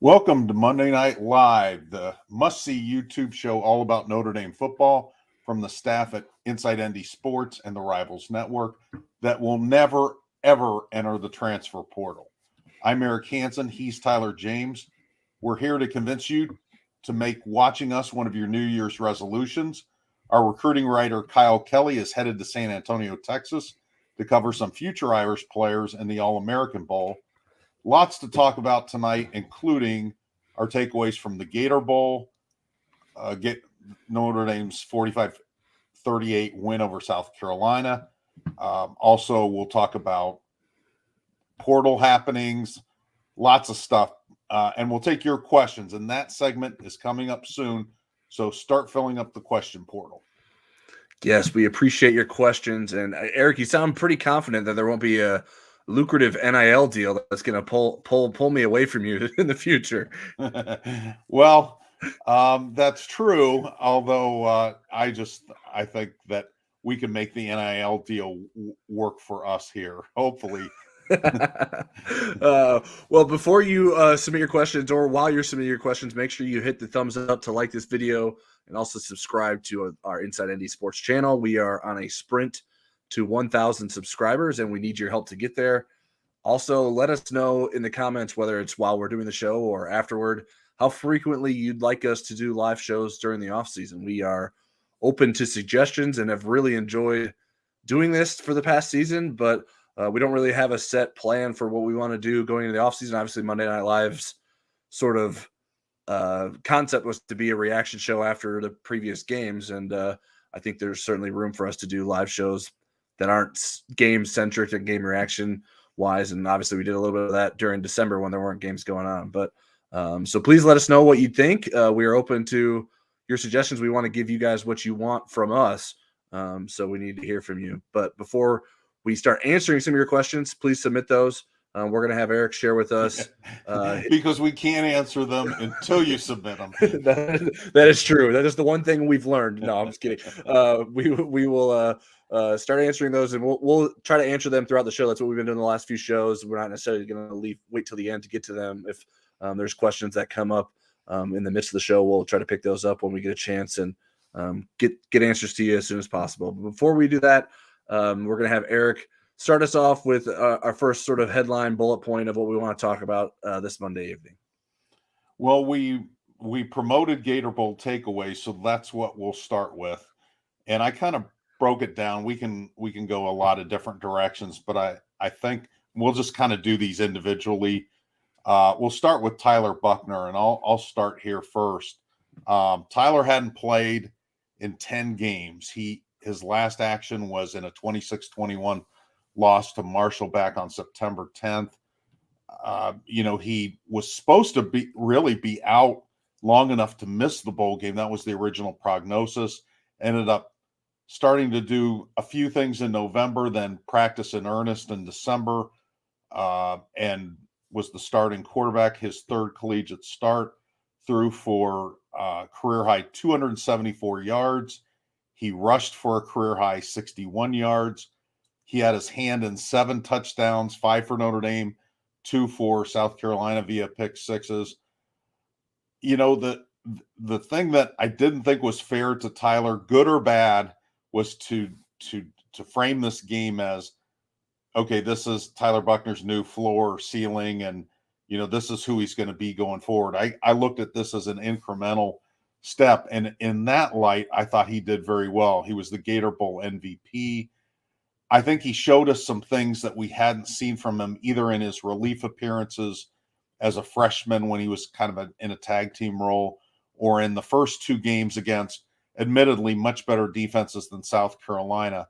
Welcome to Monday Night Live, the must-see YouTube show all about Notre Dame football from the staff at Inside ND Sports and the Rivals Network that will never, ever enter the transfer portal. I'm Eric Hansen. He's Tyler James. We're here to convince you to make watching us one of your New Year's resolutions. Our recruiting writer, Kyle Kelly, is headed to San Antonio, Texas, to cover some future Irish players in the All-American Bowl. Lots to talk about tonight, including our takeaways from the Gator Bowl, Notre Dame's 45-38 win over South Carolina. Also, we'll talk about portal happenings, lots of stuff, and we'll take your questions. And that segment is coming up soon, so start filling up the question portal. Yes, we appreciate your questions. And Eric, you sound pretty confident that there won't be a lucrative NIL deal that's going to pull me away from you in the future. Well, that's true. Although I think that we can make the NIL deal work for us here. Hopefully. Well, before you submit your questions, or while you're submitting your questions, make sure you hit the thumbs up to like this video and also subscribe to our Inside ND Sports channel. We are on a sprint to 1,000 subscribers, and we need your help to get there. Also, let us know in the comments, whether it's while we're doing the show or afterward, how frequently you'd like us to do live shows during the off season. We are open to suggestions and have really enjoyed doing this for the past season, but we don't really have a set plan for what we want to do going into the off season. Obviously, Monday Night Live's sort of concept was to be a reaction show after the previous games, and I think there's certainly room for us to do live shows that aren't game-centric and game reaction-wise, and obviously we did a little bit of that during December when there weren't games going on. But so please let us know what you think. We are open to your suggestions. We want to give you guys what you want from us, so we need to hear from you. But before we start answering some of your questions, please submit those. We're going to have Eric share with us. Because we can't answer them until you submit them. That is true. That is the one thing we've learned. No, I'm just kidding. We will start answering those, and we'll try to answer them throughout the show. That's what we've been doing the last few shows. We're not necessarily going to wait till the end to get to them. If there's questions that come up in the midst of the show, we'll try to pick those up when we get a chance and get answers to you as soon as possible. But before we do that, we're going to have Eric start us off with our first sort of headline bullet point of what we want to talk about this Monday evening. Well, we promoted Gator Bowl takeaways, so that's what we'll start with. And I kind of broke it down. We can go a lot of different directions, but I think we'll just kind of do these individually. We'll start with Tyler Buckner, and I'll start here first. Tyler hadn't played in 10 games. His last action was in a 26-21 loss to Marshall back on September 10th. He was supposed to be out long enough to miss the bowl game. That was the original prognosis. Ended up starting to do a few things in November, then practice in earnest in December, and was the starting quarterback. His third collegiate start, threw for career high 274 yards. He rushed for a career high 61 yards. He had his hand in 7 touchdowns, 5 for Notre Dame, 2 for South Carolina via pick sixes. The thing that I didn't think was fair to Tyler, good or bad, was to frame this game as, okay, this is Tyler Buckner's new floor or ceiling, and this is who he's going to be going forward. I looked at this as an incremental step, and in that light, I thought he did very well. He was the Gator Bowl MVP. I think he showed us some things that we hadn't seen from him, either in his relief appearances as a freshman when he was kind of in a tag team role, or in the first 2 games against admittedly much better defenses than South Carolina.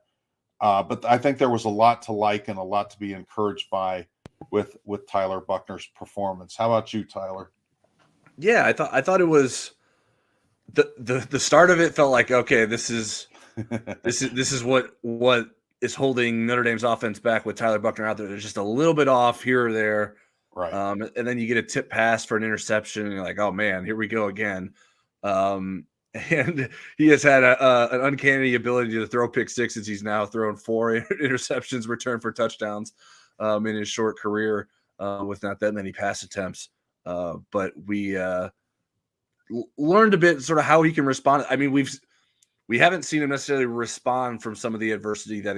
But I think there was a lot to like and a lot to be encouraged by with Tyler Buckner's performance. How about you, Tyler? Yeah, I thought it was the start of it felt like, okay, this is what is holding Notre Dame's offense back with Tyler Buckner out there. There's just a little bit off here or there. Right. And then you get a tip pass for an interception, and you're like, oh man, here we go again. And he has had an uncanny ability to throw pick sixes. He's now thrown 4 interceptions, returned for touchdowns in his short career with not that many pass attempts. But we learned a bit sort of how he can respond. I mean, we haven't seen him necessarily respond from some of the adversity that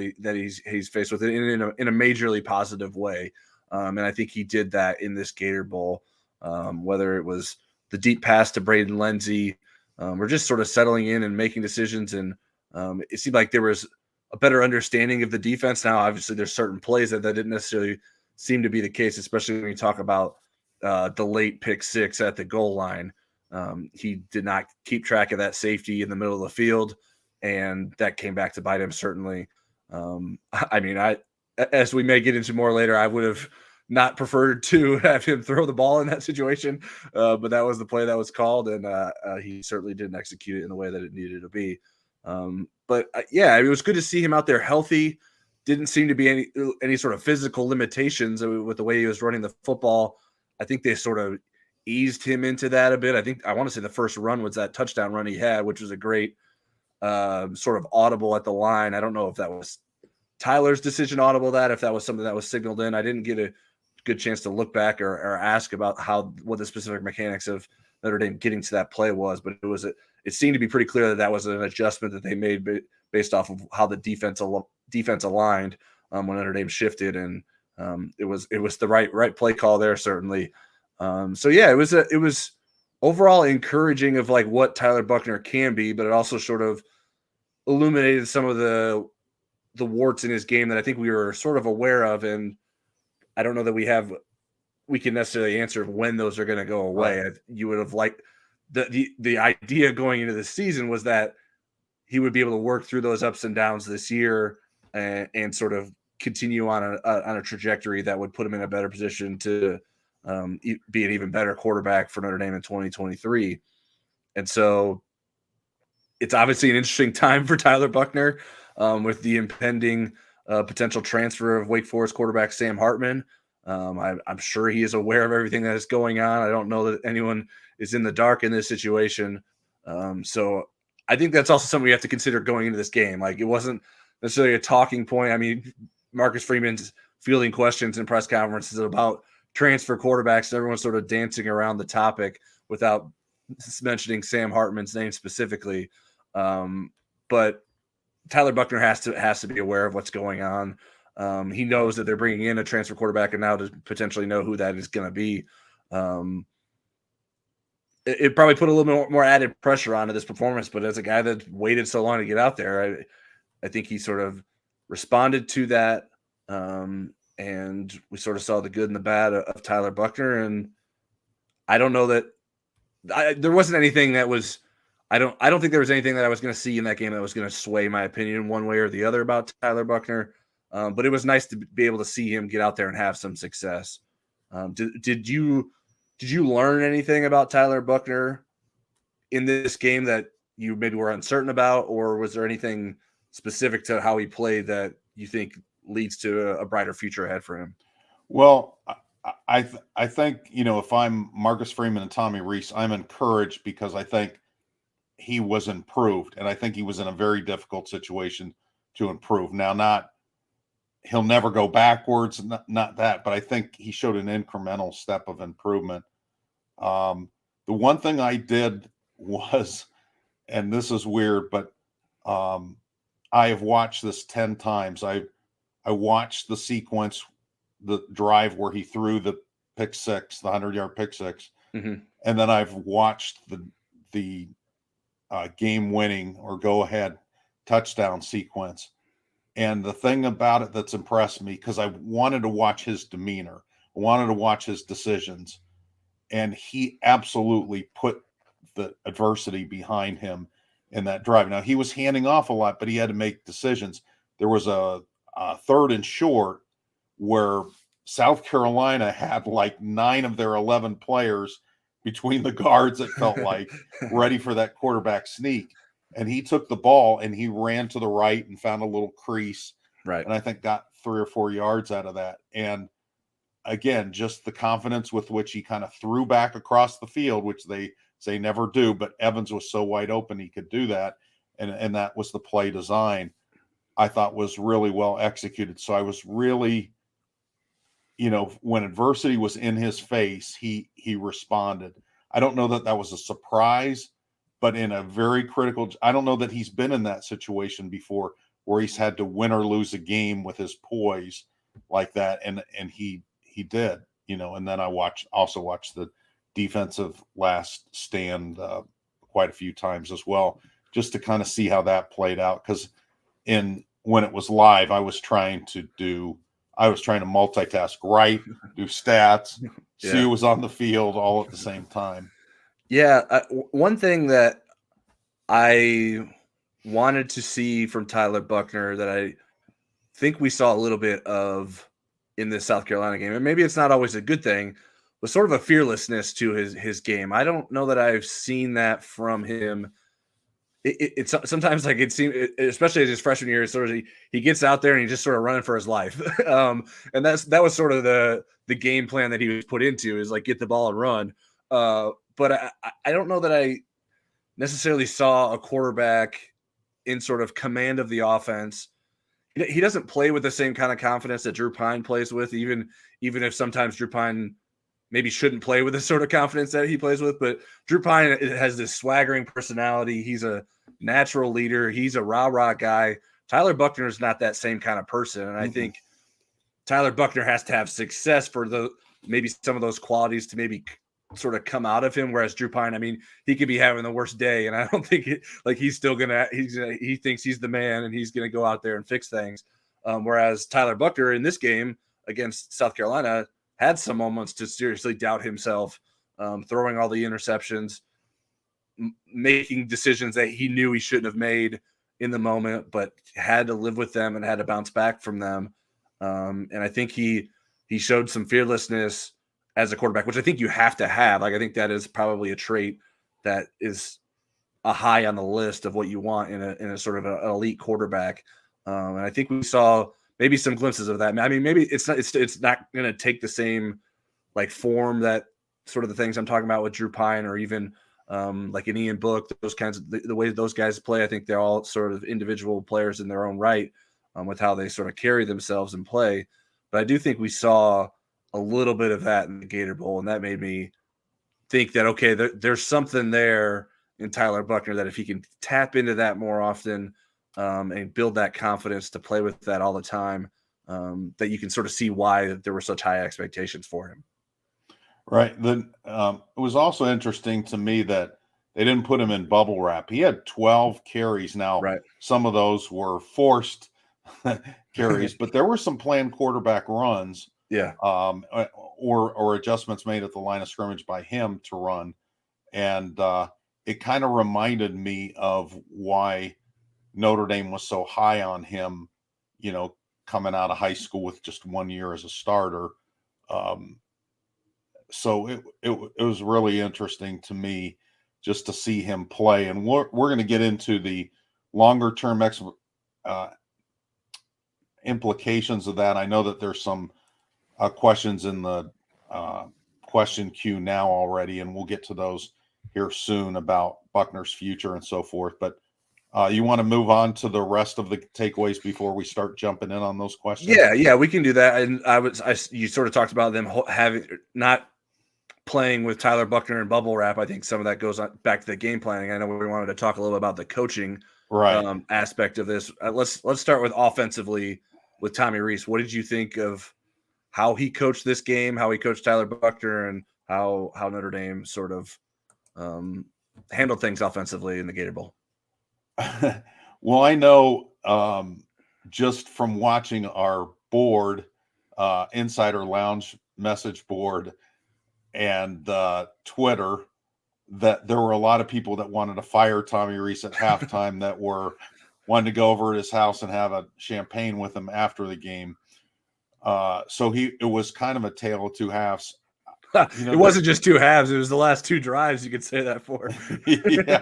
he's faced with it in a majorly positive way. And I think he did that in this Gator Bowl, whether it was the deep pass to Braden Lenzy, or just sort of settling in and making decisions. And it seemed like there was a better understanding of the defense. Now, obviously, there's certain plays that didn't necessarily seem to be the case, especially when you talk about the late pick six at the goal line. He did not keep track of that safety in the middle of the field, and that came back to bite him, certainly. I mean, as we may get into more later, I would have not preferred to have him throw the ball in that situation, but that was the play that was called, and he certainly didn't execute it in the way that it needed to be. But yeah, it was good to see him out there healthy. Didn't seem to be any sort of physical limitations with the way he was running the football. I think they sort of eased him into that a bit. I want to say the first run was that touchdown run he had, which was a great sort of audible at the line. I don't know if that was Tyler's decision audible, if that was something that was signaled in. I didn't get a good chance to look back or ask about what the specific mechanics of Notre Dame getting to that play was, but it seemed to be pretty clear that was an adjustment that they made based off of how the defense aligned when Notre Dame shifted, and it was the right play call there, certainly. So yeah, it was overall encouraging of like what Tyler Buckner can be, but it also sort of illuminated some of the warts in his game that I think we were sort of aware of, and I don't know that we can necessarily answer when those are going to go away. Right. You would have liked the idea going into the season was that he would be able to work through those ups and downs this year and sort of continue on a trajectory that would put him in a better position to be an even better quarterback for Notre Dame in 2023. And so it's obviously an interesting time for Tyler Buckner with the impending potential transfer of Wake Forest quarterback Sam Hartman. I'm sure he is aware of everything that is going on. I don't know that anyone is in the dark in this situation. So I think that's also something we have to consider going into this game. Like, it wasn't necessarily a talking point. I mean, Marcus Freeman's fielding questions in press conferences about transfer quarterbacks, and everyone's sort of dancing around the topic without mentioning Sam Hartman's name specifically. But Tyler Buckner has to be aware of what's going on. He knows that they're bringing in a transfer quarterback, and now to potentially know who that is going to be. It probably put a little bit more added pressure onto this performance, but as a guy that waited so long to get out there, I think he sort of responded to that. And we sort of saw the good and the bad of Tyler Buckner. And I don't know that there wasn't anything that was, I don't think there was anything that I was going to see in that game that was going to sway my opinion one way or the other about Tyler Buckner. But it was nice to be able to see him get out there and have some success. Did you learn anything about Tyler Buckner in this game that you maybe were uncertain about, or was there anything specific to how he played that you think leads to a brighter future ahead for him? Well, I think, if I'm Marcus Freeman and Tommy Rees, I'm encouraged because I think he was improved, and I think he was in a very difficult situation to improve. Now, he'll never go backwards, not that, but I think he showed an incremental step of improvement. The one thing I did was, and this is weird, but I have watched this 10 times. I watched the sequence, the drive where he threw the pick six, the 100-yard pick six. Mm-hmm. And then I've watched the game-winning or go-ahead touchdown sequence. And the thing about it that's impressed me, because I wanted to watch his demeanor, I wanted to watch his decisions, and he absolutely put the adversity behind him in that drive. Now, he was handing off a lot, but he had to make decisions. There was a third and short where South Carolina had like 9 of their 11 players between the guards, it felt like, ready for that quarterback sneak. And he took the ball and he ran to the right and found a little crease. Right. And I think got 3 or 4 yards out of that. And again, just the confidence with which he kind of threw back across the field, which they say never do, but Evans was so wide open he could do that. And that was the play design, I thought was really well executed. So I was really when adversity was in his face, he responded. I don't know that was a surprise, but in a very critical, I don't know that he's been in that situation before where he's had to win or lose a game with his poise like that. And he did, and then I also watched the defensive last stand quite a few times as well, just to kind of see how that played out. Because when it was live, I was trying to multitask, do stats, see who was on the field all at the same time. Yeah. One thing that I wanted to see from Tyler Buckner that I think we saw a little bit of in this South Carolina game, and maybe it's not always a good thing, was sort of a fearlessness to his game. I don't know that I've seen that from him. It's sometimes like it seems, especially as his freshman year, sort of he gets out there and he's just sort of running for his life. And that was sort of the game plan that he was put into, is like get the ball and run. But I don't know that I necessarily saw a quarterback in sort of command of the offense. He doesn't play with the same kind of confidence that Drew Pine plays with, even if sometimes Drew Pine maybe shouldn't play with the sort of confidence that he plays with. But Drew Pine has this swaggering personality. He's a natural leader. He's a rah-rah guy. Tyler Buckner is not that same kind of person. And I think Tyler Buckner has to have success for maybe some of those qualities to maybe sort of come out of him. Whereas Drew Pine, I mean, he could be having the worst day, and I don't think he thinks he's the man and he's going to go out there and fix things. Whereas Tyler Buckner in this game against South Carolina had some moments to seriously doubt himself, throwing all the interceptions, making decisions that he knew he shouldn't have made in the moment, but had to live with them and had to bounce back from them. And I think he showed some fearlessness as a quarterback, which I think you have to have. Like, I think that is probably a trait that is a high on the list of what you want in a sort of an elite quarterback. And I think we saw maybe some glimpses of that. I mean, maybe it's not going to take the same like form that sort of the things I'm talking about with Drew Pine, or even like an Ian Book, those kinds of the way those guys play. I think they're all sort of individual players in their own right, with how they sort of carry themselves and play. But I do think we saw a little bit of that in the Gator Bowl, and that made me think that, okay, there's something there in Tyler Buckner that if he can tap into that more often, and build that confidence to play with that all the time, that you can sort of see why there were such high expectations for him. Right. Then it was also interesting to me that they didn't put him in bubble wrap. He had 12 carries. Now, some of those were forced carries, but there were some planned quarterback runs. Yeah. Or adjustments made at the line of scrimmage by him to run. And it kind of reminded me of why Notre Dame was so high on him, coming out of high school with just 1 year as a starter. So it was really interesting to me just to see him play. And we're going to get into the longer term implications of that. I know that there's some questions in the question queue now already, and we'll get to those here soon about Buckner's future and so forth. But you want to move on to the rest of the takeaways before we start jumping in on those questions? Yeah, we can do that. And you sort of talked about them not playing with Tyler Buckner and bubble wrap. I think some of that goes back to the game planning. I know we wanted to talk a little bit about the coaching aspect of this. Let's start with offensively with Tommy Rees. What did you think of how he coached this game, how he coached Tyler Buckner, and how Notre Dame sort of handled things offensively in the Gator Bowl? Well, I know just from watching our board, Insider Lounge message board, and Twitter, that there were a lot of people that wanted to fire Tommy Rees at halftime that were wanting to go over at his house and have a champagne with him after the game. So it was kind of a tale of two halves. It wasn't just two halves. It was the last two drives. You could say that for. Yeah,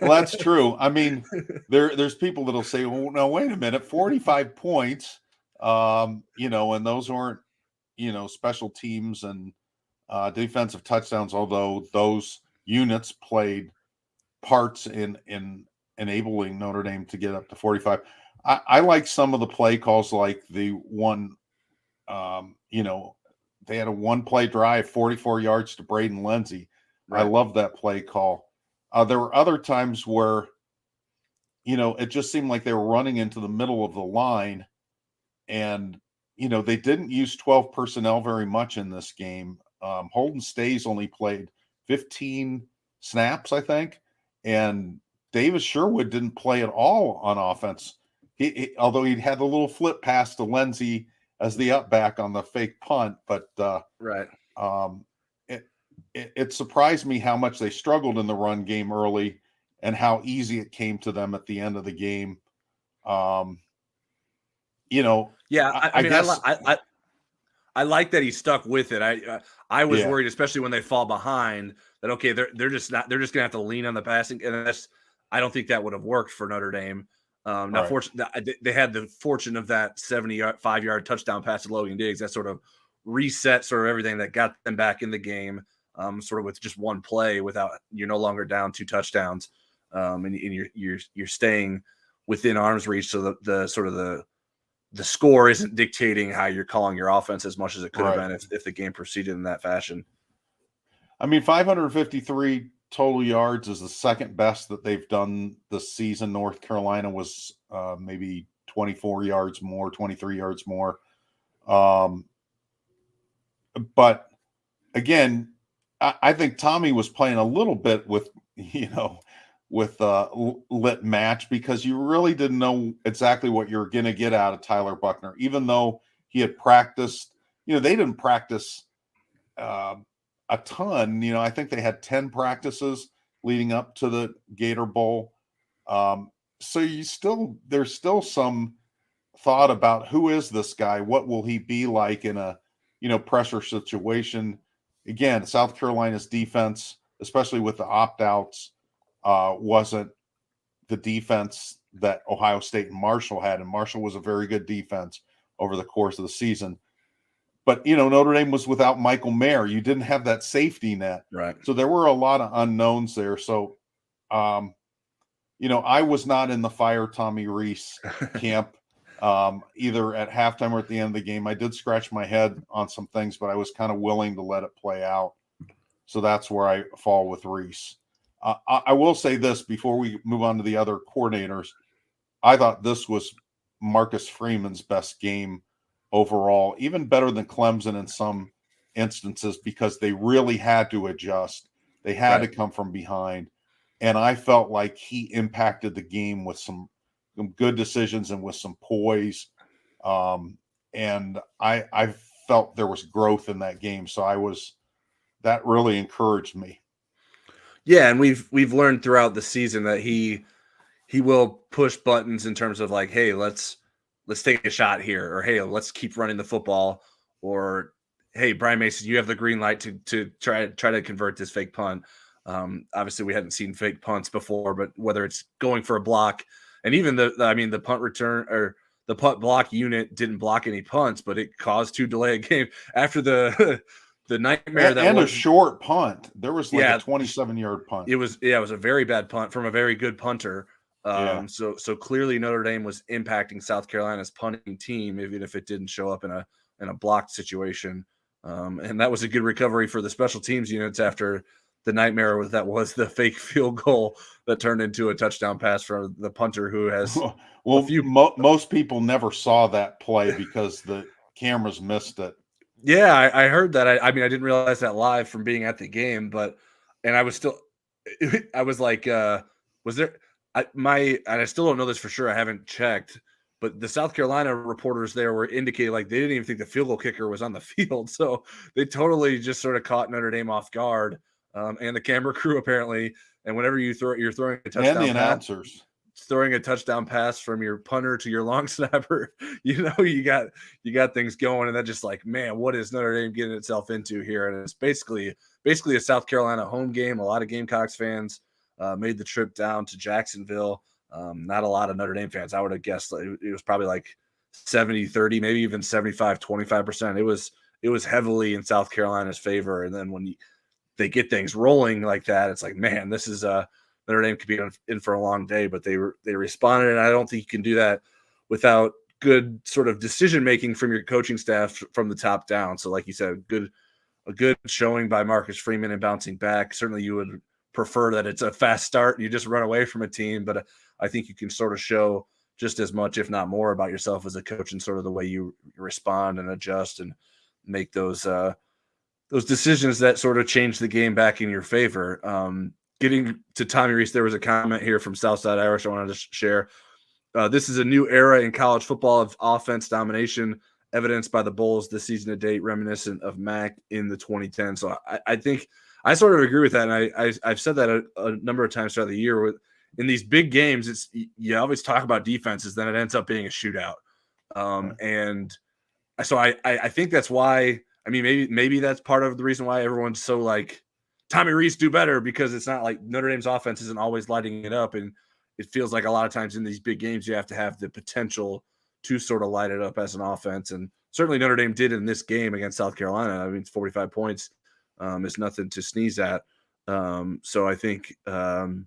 well, that's true. I mean, there's people that'll say, well, no, wait a minute, 45 points, and those weren't, special teams and defensive touchdowns, although those units played parts in enabling Notre Dame to get up to 45. I like some of the play calls, like the one You know, they had a 1-play drive, 44 yards to Braden Lindsey. I Right. love that play call. There were other times where, you know, it just seemed like they were running into the middle of the line, and, you know, they didn't use 12 personnel very much in this game. Holden Stays only played 15 snaps, I think, and Davis Sherwood didn't play at all on offense. Although he had the little flip pass to Lindsey as the up back on the fake punt, but Right. um, it surprised me how much they struggled in the run game early and how easy it came to them at the end of the game. You know, Yeah, I I mean, guess, I like that he stuck with it. I was yeah, worried, especially when they fall behind, that okay, they're just not they're just gonna have to lean on the passing, and that's I don't think that would have worked for Notre Dame. Now, right. fortunately, they had the fortune of that 75-yard touchdown pass to Logan Diggs that sort of reset sort of everything that got them back in the game, sort of with just one play without you're no longer down 2 touchdowns, and you're staying within arm's reach, so the sort of the score isn't dictating how you're calling your offense as much as it could have Right. been if the game proceeded in that fashion. I mean, 553 total yards is the second best that they've done this season. North Carolina was maybe 24 yards more, 23 yards more. But again, I think Tommy was playing a little bit with, you know, with lit match, because you really didn't know exactly what you're going to get out of Tyler Buckner, even though he had practiced. You know, they didn't practice uh, a ton. You know, I think they had 10 practices leading up to the Gator Bowl. So there's still some thought about who is this guy? What will he be like in a, you know, pressure situation? Again, South Carolina's defense, especially with the opt-outs, wasn't the defense that Ohio State and Marshall had. And Marshall was a very good defense over the course of the season. But, you know, Notre Dame was without Michael Mayer. You didn't have that safety net. Right. So there were a lot of unknowns there. So, you know, I was not in the fire Tommy Rees camp, either at halftime or at the end of the game. I did scratch my head on some things, but I was kind of willing to let it play out. So that's where I fall with Rees. I will say this before we move on to the other coordinators. I thought this was Marcus Freeman's best game overall, even better than Clemson in some instances, because they really had to adjust. They had to Right. come from behind. And I felt like he impacted the game with some good decisions and with some poise. And I felt there was growth in that game. So that really encouraged me. Yeah, and we've learned throughout the season that he will push buttons in terms of like, hey, let's take a shot here, or hey, let's keep running the football, or hey, Brian Mason, you have the green light to try to convert this fake punt. Obviously, we hadn't seen fake punts before, but whether it's going for a block, and even the punt return or the punt block unit didn't block any punts, but it caused to delay a game after the the nightmare that And a was. short punt. There was like a Yeah, 27-yard punt. it was a very bad punt from a very good punter. Yeah. So clearly Notre Dame was impacting South Carolina's punting team, even if it didn't show up in a blocked situation. And that was a good recovery for the special teams units after the nightmare that was the fake field goal that turned into a touchdown pass from the punter, who has a Well, few. most people never saw that play because the cameras missed it. Yeah, I heard that. I mean, I didn't realize that live from being at the game, and I was still, I was like, was there, and I still don't know this for sure. I haven't checked, but the South Carolina reporters there were indicating like they didn't even think the field goal kicker was on the field. So they totally just sort of caught Notre Dame off guard. And the camera crew apparently, and whenever you're throwing a And the touchdown pass, announcers. throwing a touchdown pass from your punter to your long snapper, you got things going, and that just like, man, what is Notre Dame getting itself into here? And it's basically a South Carolina home game. A lot of Gamecocks fans made the trip down to Jacksonville. Not a lot of Notre Dame fans. I would have guessed it was probably like 70-30, maybe even 75-25%. It was heavily in South Carolina's favor. And then when they get things rolling like that, it's like, man, this is Notre Dame could be in for a long day, but they responded, and I don't think you can do that without good sort of decision making from your coaching staff from the top down. So, like you said, a good showing by Marcus Freeman and bouncing back. Certainly, you would prefer that it's a fast start and you just run away from a team, but I think you can sort of show just as much, if not more, about yourself as a coach and sort of the way you respond and adjust and make those decisions that sort of change the game back in your favor. Getting to Tommy Rees, there was a comment here from Southside Irish I wanted to share. This is a new era in college football of offense domination, evidenced by the Bulls this season to date, reminiscent of Mac in the 2010s. So I think I sort of agree with that, and I've said that a number of times throughout the year. In these big games, it's you always talk about defenses, then it ends up being a shootout. And so I think that's why. I mean, maybe that's part of the reason why everyone's so like Tommy Rees do better, because it's not like Notre Dame's offense isn't always lighting it up, and it feels like a lot of times in these big games you have to have the potential to sort of light it up as an offense, and certainly Notre Dame did in this game against South Carolina. I mean, 45 points is nothing to sneeze at. So I think that's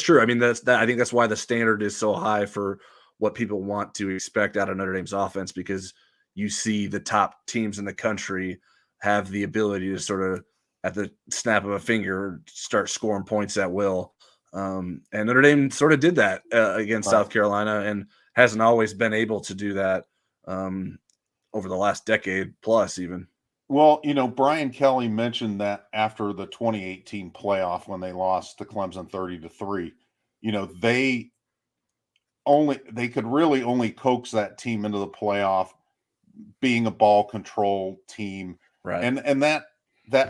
true. I mean, I think that's why the standard is so high for what people want to expect out of Notre Dame's offense, because you see the top teams in the country have the ability to sort of, at the snap of a finger, start scoring points at will. And Notre Dame sort of did that against South Carolina and hasn't always been able to do that over the last decade plus even. Well, Brian Kelly mentioned that after the 2018 playoff when they lost to Clemson 30-3, they could really only coax that team into the playoff being a ball control team. Right. And that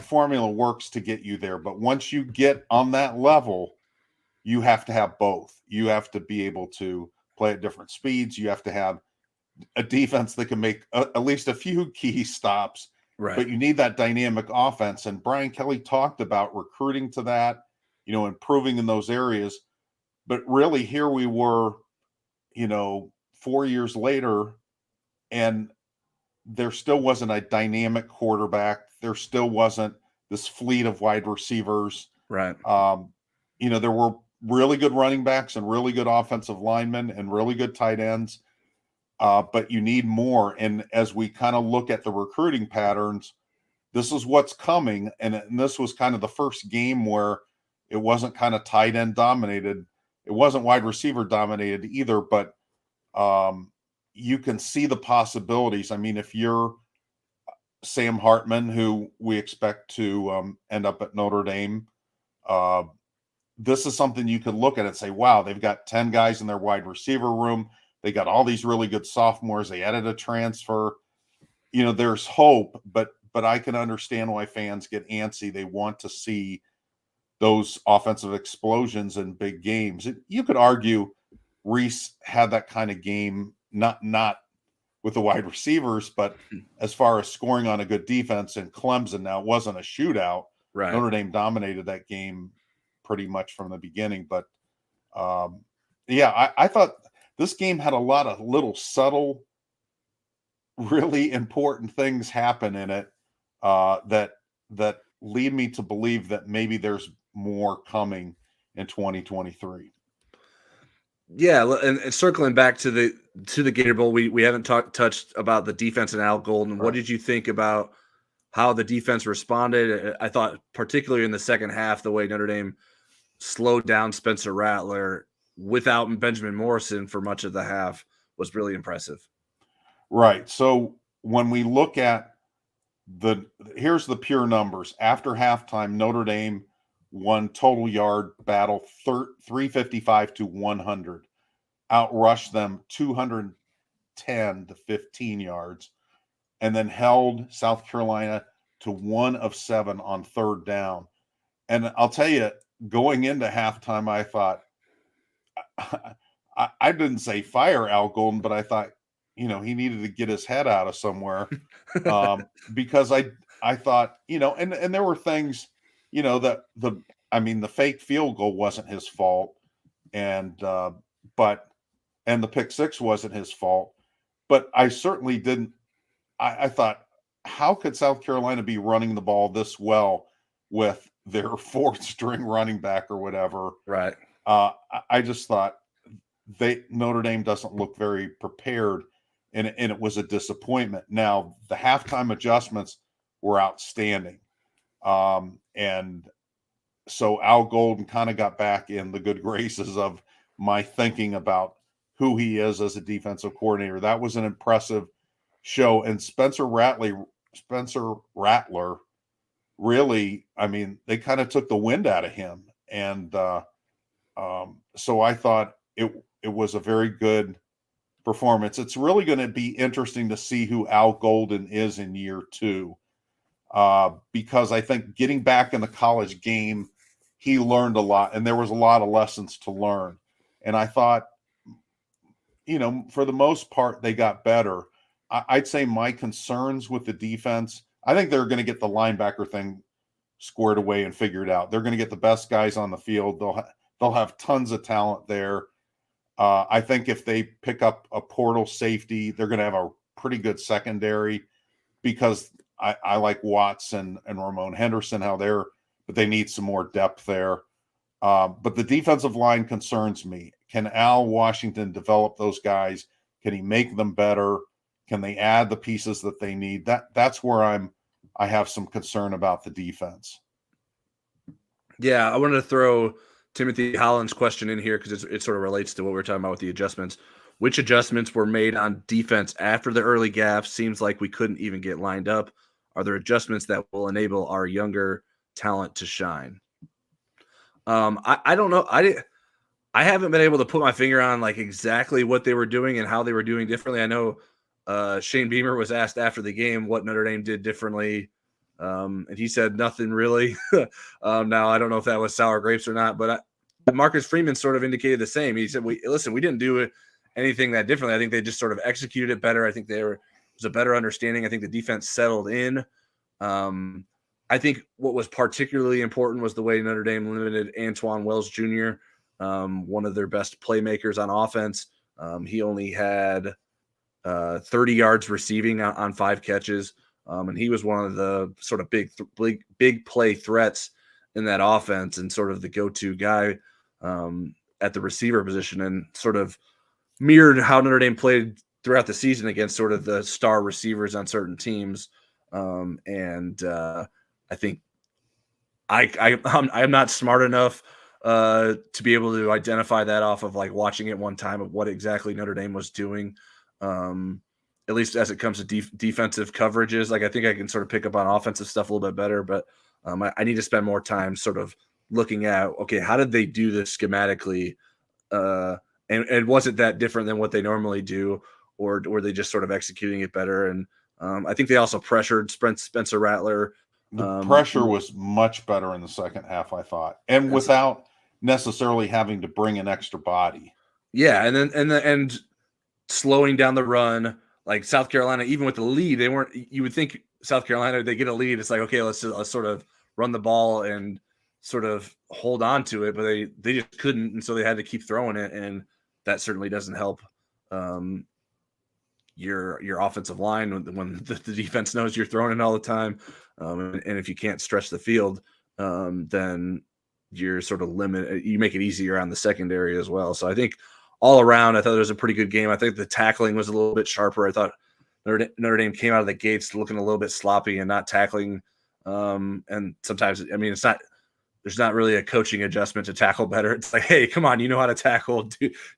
formula works to get you there. But once you get on that level, you have to have both. You have to be able to play at different speeds. You have to have a defense that can make at least a few key stops. Right. But you need that dynamic offense. And Brian Kelly talked about recruiting to that, improving in those areas. But really, here we were, 4 years later, and there still wasn't a dynamic quarterback. There still wasn't this fleet of wide receivers. Right. There were really good running backs and really good offensive linemen and really good tight ends. But you need more. And as we kind of look at the recruiting patterns, this is what's coming. And this was kind of the first game where it wasn't kind of tight end dominated. It wasn't wide receiver dominated either, but you can see the possibilities. I mean, if you're Sam Hartman, who we expect to end up at Notre Dame, this is something you could look at and say, wow, they've got 10 guys in their wide receiver room. They got all these really good sophomores. They added a transfer. There's hope, but I can understand why fans get antsy. They want to see those offensive explosions in big games. You could argue Rees had that kind of game, not with the wide receivers, but as far as scoring on a good defense in Clemson. Now, it wasn't a shootout. Right. Notre Dame dominated that game pretty much from the beginning. But, I thought this game had a lot of little subtle, really important things happen in it that lead me to believe that maybe there's more coming in 2023. Yeah, and circling back to the Gator Bowl, we haven't touched about the defense and Al Golden. Right. What did you think about how the defense responded? I thought particularly in the second half, the way Notre Dame slowed down Spencer Rattler without Benjamin Morrison for much of the half was really impressive. Right. So when we look at here's the pure numbers. After halftime, Notre Dame won total yard battle 355 to 100, outrushed them 210 to 15 yards, and then held South Carolina to 1 of 7 on third down. And I'll tell you, going into halftime, I thought, I didn't say fire Al Golden, but I thought, he needed to get his head out of somewhere because I thought, and there were things, that the fake field goal wasn't his fault, and the pick six wasn't his fault, but I certainly didn't. I thought, how could South Carolina be running the ball this well with their fourth string running back or whatever? Right. I just thought Notre Dame doesn't look very prepared, and it was a disappointment. Now the halftime adjustments were outstanding, and so Al Golden kind of got back in the good graces of my thinking about who he is as a defensive coordinator. That was an impressive show, and Spencer Rattler, really, I mean, they kind of took the wind out of him, and so I thought it was a very good performance. It's really going to be interesting to see who Al Golden is in year 2, because I think getting back in the college game, he learned a lot, and there was a lot of lessons to learn. And I thought, for the most part, they got better. I'd say my concerns with the defense, I think they're going to get the linebacker thing squared away and figured out. They're going to get the best guys on the field. They'll have tons of talent there. I think if they pick up a portal safety, they're going to have a pretty good secondary, because I like Watson and Ramon Henderson, but they need some more depth there. But the defensive line concerns me. Can Al Washington develop those guys? Can he make them better? Can they add the pieces that they need? That's where I have some concern about the defense. Yeah, I wanted to throw Timothy Holland's question in here because it sort of relates to what we were talking about with the adjustments. Which adjustments were made on defense after the early gaffes? Seems like we couldn't even get lined up. Are there adjustments that will enable our younger talent to shine? I don't know. I haven't been able to put my finger on like exactly what they were doing and how they were doing differently. I know Shane Beamer was asked after the game what Notre Dame did differently, and he said nothing really. Now I don't know if that was sour grapes or not, but Marcus Freeman sort of indicated the same. He said, we didn't do anything that differently. I think they just sort of executed it better. I think there was a better understanding. I think the defense settled in. I think what was particularly important was the way Notre Dame limited Antoine Wells Jr., one of their best playmakers on offense. He only had 30 yards receiving on 5 catches, and he was one of the sort of big play threats in that offense and sort of the go-to guy at the receiver position, and sort of mirrored how Notre Dame played throughout the season against sort of the star receivers on certain teams. I think I'm not smart enough to be able to identify that off of like watching it one time of what exactly Notre Dame was doing. At least as it comes to defensive coverages. Like I think I can sort of pick up on offensive stuff a little bit better, but I need to spend more time sort of looking at, okay, how did they do this schematically? And was it that different than what they normally do, or were they just sort of executing it better? And I think they also pressured Spencer Rattler. The pressure was much better in the second half, I thought, and without necessarily having to bring an extra body. Yeah, and slowing down the run, like South Carolina, even with the lead, they weren't. You would think South Carolina, they get a lead, it's like, okay, let's sort of run the ball and sort of hold on to it, but they just couldn't, and so they had to keep throwing it, and that certainly doesn't help your offensive line when the defense knows you're throwing it all the time. And if you can't stretch the field, then you're sort of limited. You make it easier on the secondary as well. So I think all around, I thought it was a pretty good game. I think the tackling was a little bit sharper. I thought Notre Dame came out of the gates looking a little bit sloppy and not tackling. And sometimes, I mean, there's not really a coaching adjustment to tackle better. It's like, hey, come on, you know how to tackle,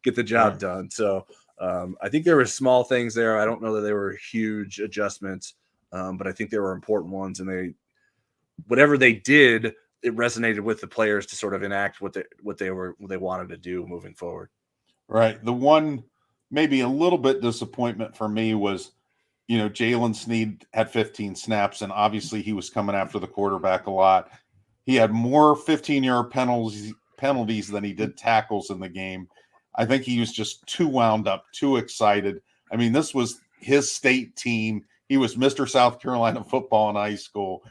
get the job done. So I think there were small things there. I don't know that they were huge adjustments. But I think they were important ones, and whatever they did, it resonated with the players to sort of enact what they wanted to do moving forward. Right. The one maybe a little bit disappointment for me was, Jalen Sneed had 15 snaps, and obviously he was coming after the quarterback a lot. He had more 15-yard penalties than he did tackles in the game. I think he was just too wound up, too excited. I mean, this was his state team. He was Mr. South Carolina football in high school.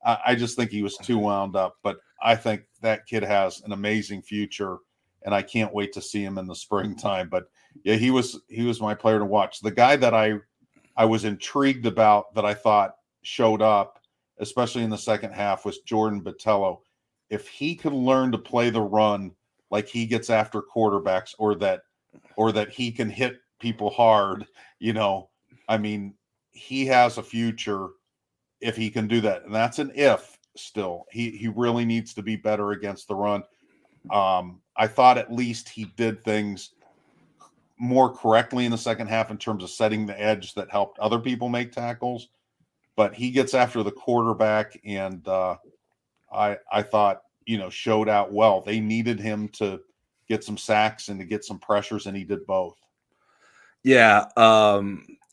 I just think he was too wound up, but I think that kid has an amazing future, and I can't wait to see him in the springtime. But yeah, he was my player to watch. The guy that I was intrigued about that I thought showed up, especially in the second half, was Jordan Botelho. If he could learn to play the run like he gets after quarterbacks, or that or that he can hit people hard. I mean, he has a future if he can do that. And that's an if still. He really needs to be better against the run. I thought at least he did things more correctly in the second half in terms of setting the edge that helped other people make tackles. But he gets after the quarterback, and I thought, showed out well. They needed him to get some sacks and to get some pressures, and he did both. Yeah.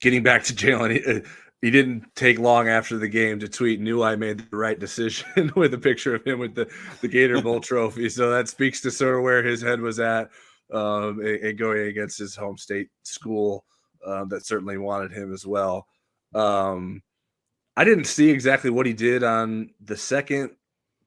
Getting back to Jalen, he didn't take long after the game to tweet, "Knew I made the right decision," with a picture of him with the Gator Bowl trophy. So that speaks to sort of where his head was at, and going against his home state school that certainly wanted him as well. I didn't see exactly what he did on the second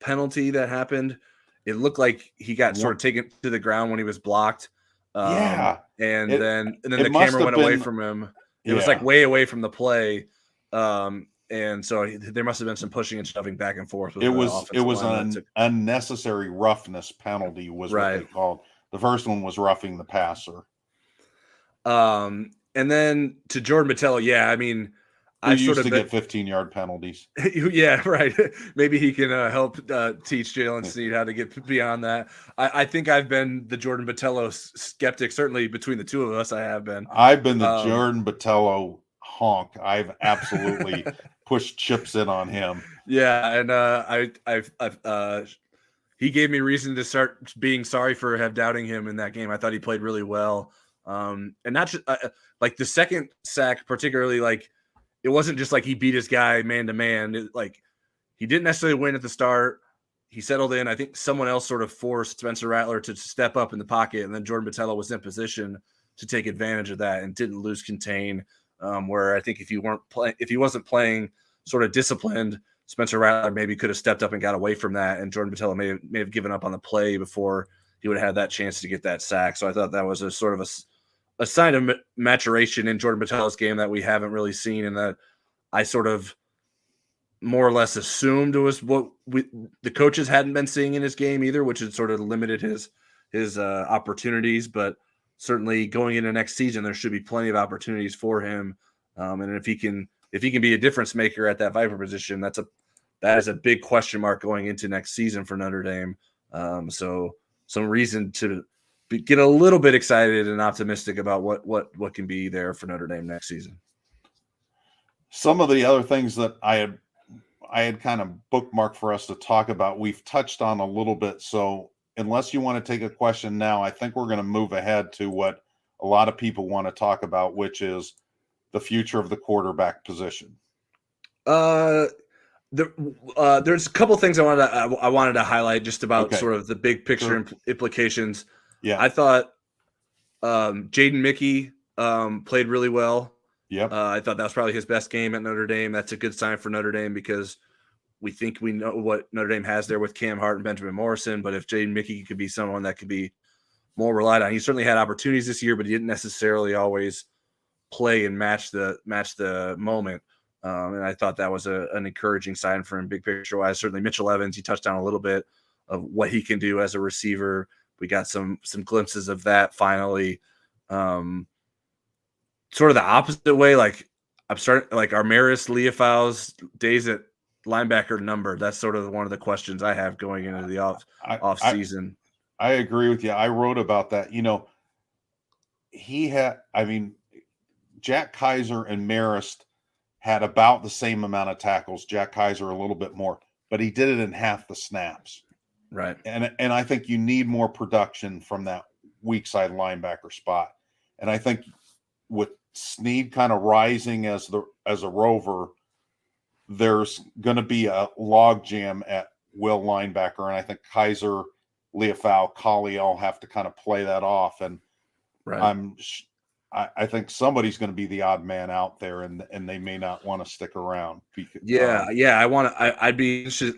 penalty that happened. It looked like he got sort of taken to the ground when he was blocked. Yeah. And then the camera went away from him. It was like way away from the play. And so there must have been some pushing and shoving back and forth. It was an unnecessary roughness penalty was what they called. The first one was roughing the passer. And then to Jordan Botelho, yeah, I mean, I used to get 15-yard penalties. Yeah, right. Maybe he can help teach Jalen Sneed how to get beyond that. I think I've been the Jordan Botelho skeptic. Certainly between the two of us, I have been. I've been the Jordan Botelho honk. I've absolutely pushed chips in on him. Yeah, and he gave me reason to start being sorry for doubting him in that game. I thought he played really well, and not just like the second sack, particularly like. It wasn't just like he beat his guy man to man. Like he didn't necessarily win at the start. He settled in. I think someone else sort of forced Spencer Rattler to step up in the pocket, and then Jordan Botelho was in position to take advantage of that and didn't lose contain. Where I think if he wasn't playing sort of disciplined, Spencer Rattler maybe could have stepped up and got away from that, and Jordan Botelho may have given up on the play before he would have had that chance to get that sack. So I thought that was a sort of a sign of maturation in Jordan Botelho's game that we haven't really seen, and that I sort of more or less assumed it was what the coaches hadn't been seeing in his game either, which had sort of limited his opportunities. But certainly going into next season, there should be plenty of opportunities for him. And if he can be a difference maker at that Viper position, that is a big question mark going into next season for Notre Dame. So some reason to get a little bit excited and optimistic about what can be there for Notre Dame next season. Some of the other things that I had kind of bookmarked for us to talk about, we've touched on a little bit. So unless you want to take a question now, I think we're going to move ahead to what a lot of people want to talk about, which is the future of the quarterback position. There's a couple things I wanted to highlight just about sort of the big picture implications. Yeah, I thought Jaden Mickey played really well. Yep. I thought that was probably his best game at Notre Dame. That's a good sign for Notre Dame because we think we know what Notre Dame has there with Cam Hart and Benjamin Morrison. But if Jaden Mickey could be someone that could be more relied on, he certainly had opportunities this year, but he didn't necessarily always play and match the moment. And I thought that was an encouraging sign for him, big picture wise. Certainly Mitchell Evans, he touched on a little bit of what he can do as a receiver. We got some glimpses of that finally. Sort of the opposite way, like I'm starting like Armaris Leofau's days at linebacker number. That's sort of one of the questions I have going into the off season. I agree with you. I wrote about that. Jack Kaiser and Marist had about the same amount of tackles. Jack Kaiser a little bit more, but he did it in half the snaps. Right. And I think you need more production from that weak side linebacker spot. And I think with Sneed kind of rising as a rover, there's going to be a log jam at will linebacker. And I think Kaiser, Leofau, Collie all have to kind of play that off. And I think somebody's going to be the odd man out there, and they may not want to stick around. I'd be interested.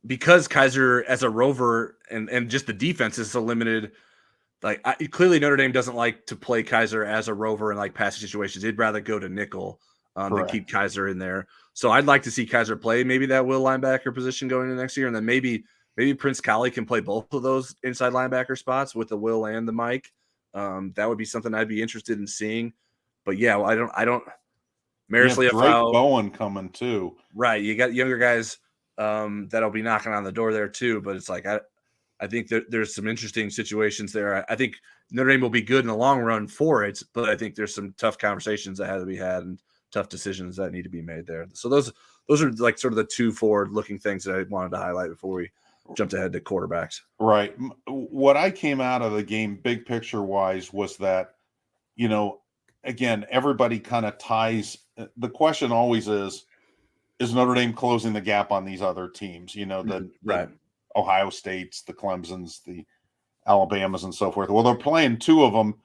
Because Kaiser as a rover and just the defense is so limited. Clearly Notre Dame doesn't like to play Kaiser as a rover in passing situations. They'd rather go to nickel than keep Kaiser in there. So I'd like to see Kaiser play maybe that will linebacker position going into next year, and then maybe maybe Prince Colley can play both of those inside linebacker spots with the Will and the Mike. That would be something I'd be interested in seeing. But yeah, I don't. You Maris have Drake Leofau, Bowen coming too. right? You got younger guys that'll be knocking on the door there too. But it's like I think there's some interesting situations there. I think Notre Dame will be good in the long run for it, but I think there's some tough conversations that have to be had and tough decisions that need to be made there. So those are like sort of the two forward-looking things that I wanted to highlight before we jumped ahead to quarterbacks. Right. What I came out of the game, big picture wise, was that, again, everybody kind of ties. The question always is Notre Dame closing the gap on these other teams? Right. Ohio States, the Clemsons, the Alabamas, and so forth. Well, they're playing two of them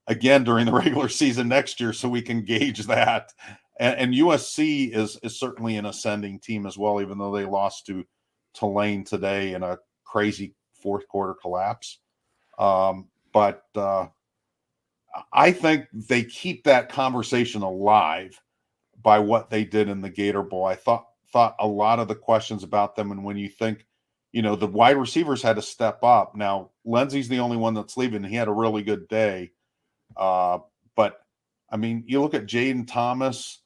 again during the regular season next year, so we can gauge that. And USC is certainly an ascending team as well, even though they lost to Tulane today in a crazy fourth quarter collapse. But I think they keep that conversation alive by what they did in the Gator Bowl. I thought a lot of the questions about them, and when you think, the wide receivers had to step up. Now, Lindsey's the only one that's leaving. He had a really good day. But, I mean, you look at Jaden Thomas,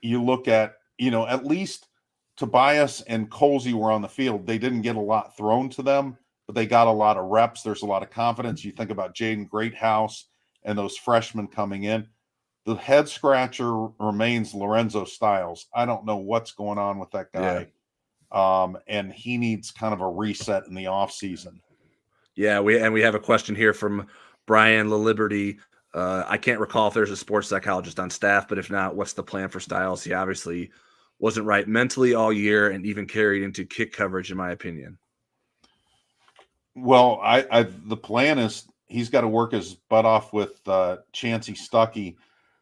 you look at, at least Tobias and Colsey were on the field. They didn't get a lot thrown to them, but they got a lot of reps. There's a lot of confidence. You think about Jaden Greathouse and those freshmen coming in. The head scratcher remains Lorenzo Styles. I don't know what's going on with that guy. Yeah. And he needs kind of a reset in the offseason. Yeah, we have a question here from Brian LaLiberty. I can't recall if there's a sports psychologist on staff, but if not, what's the plan for Styles? He obviously wasn't right mentally all year and even carried into kick coverage, in my opinion. Well, the plan is he's got to work his butt off with Chancey Stuckey.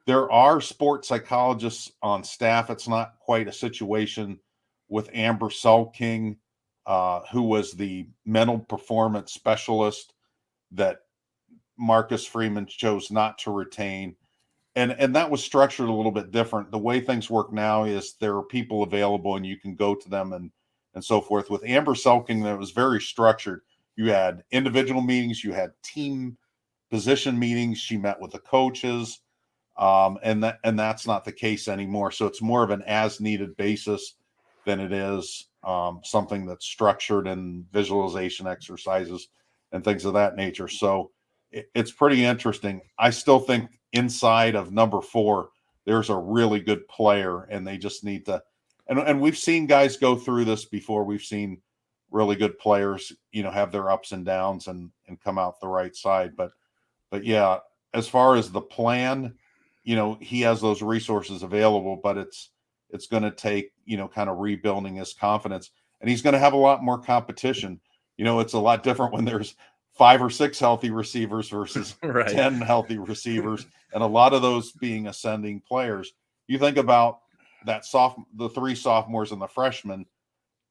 There are sports psychologists on staff. It's not quite a situation with Amber Selking, who was the mental performance specialist that Marcus Freeman chose not to retain. And that was structured a little bit different. The way things work now is there are people available and you can go to them and so forth. With Amber Selking, that was very structured. You had individual meetings, you had team position meetings. She met with the coaches, and that's not the case anymore. So it's more of an as-needed basis than it is something that's structured in visualization exercises and things of that nature. So it's pretty interesting. I still think inside of number 4, there's a really good player, and they just need to. And we've seen guys go through this before. We've seen really good players, have their ups and downs and come out the right side. But yeah, as far as the plan, he has those resources available, but it's going to take, kind of rebuilding his confidence, and he's going to have a lot more competition. It's a lot different when there's 5 or 6 healthy receivers versus right. 10 healthy receivers, and a lot of those being ascending players. You think about that the 3 sophomores and the freshman,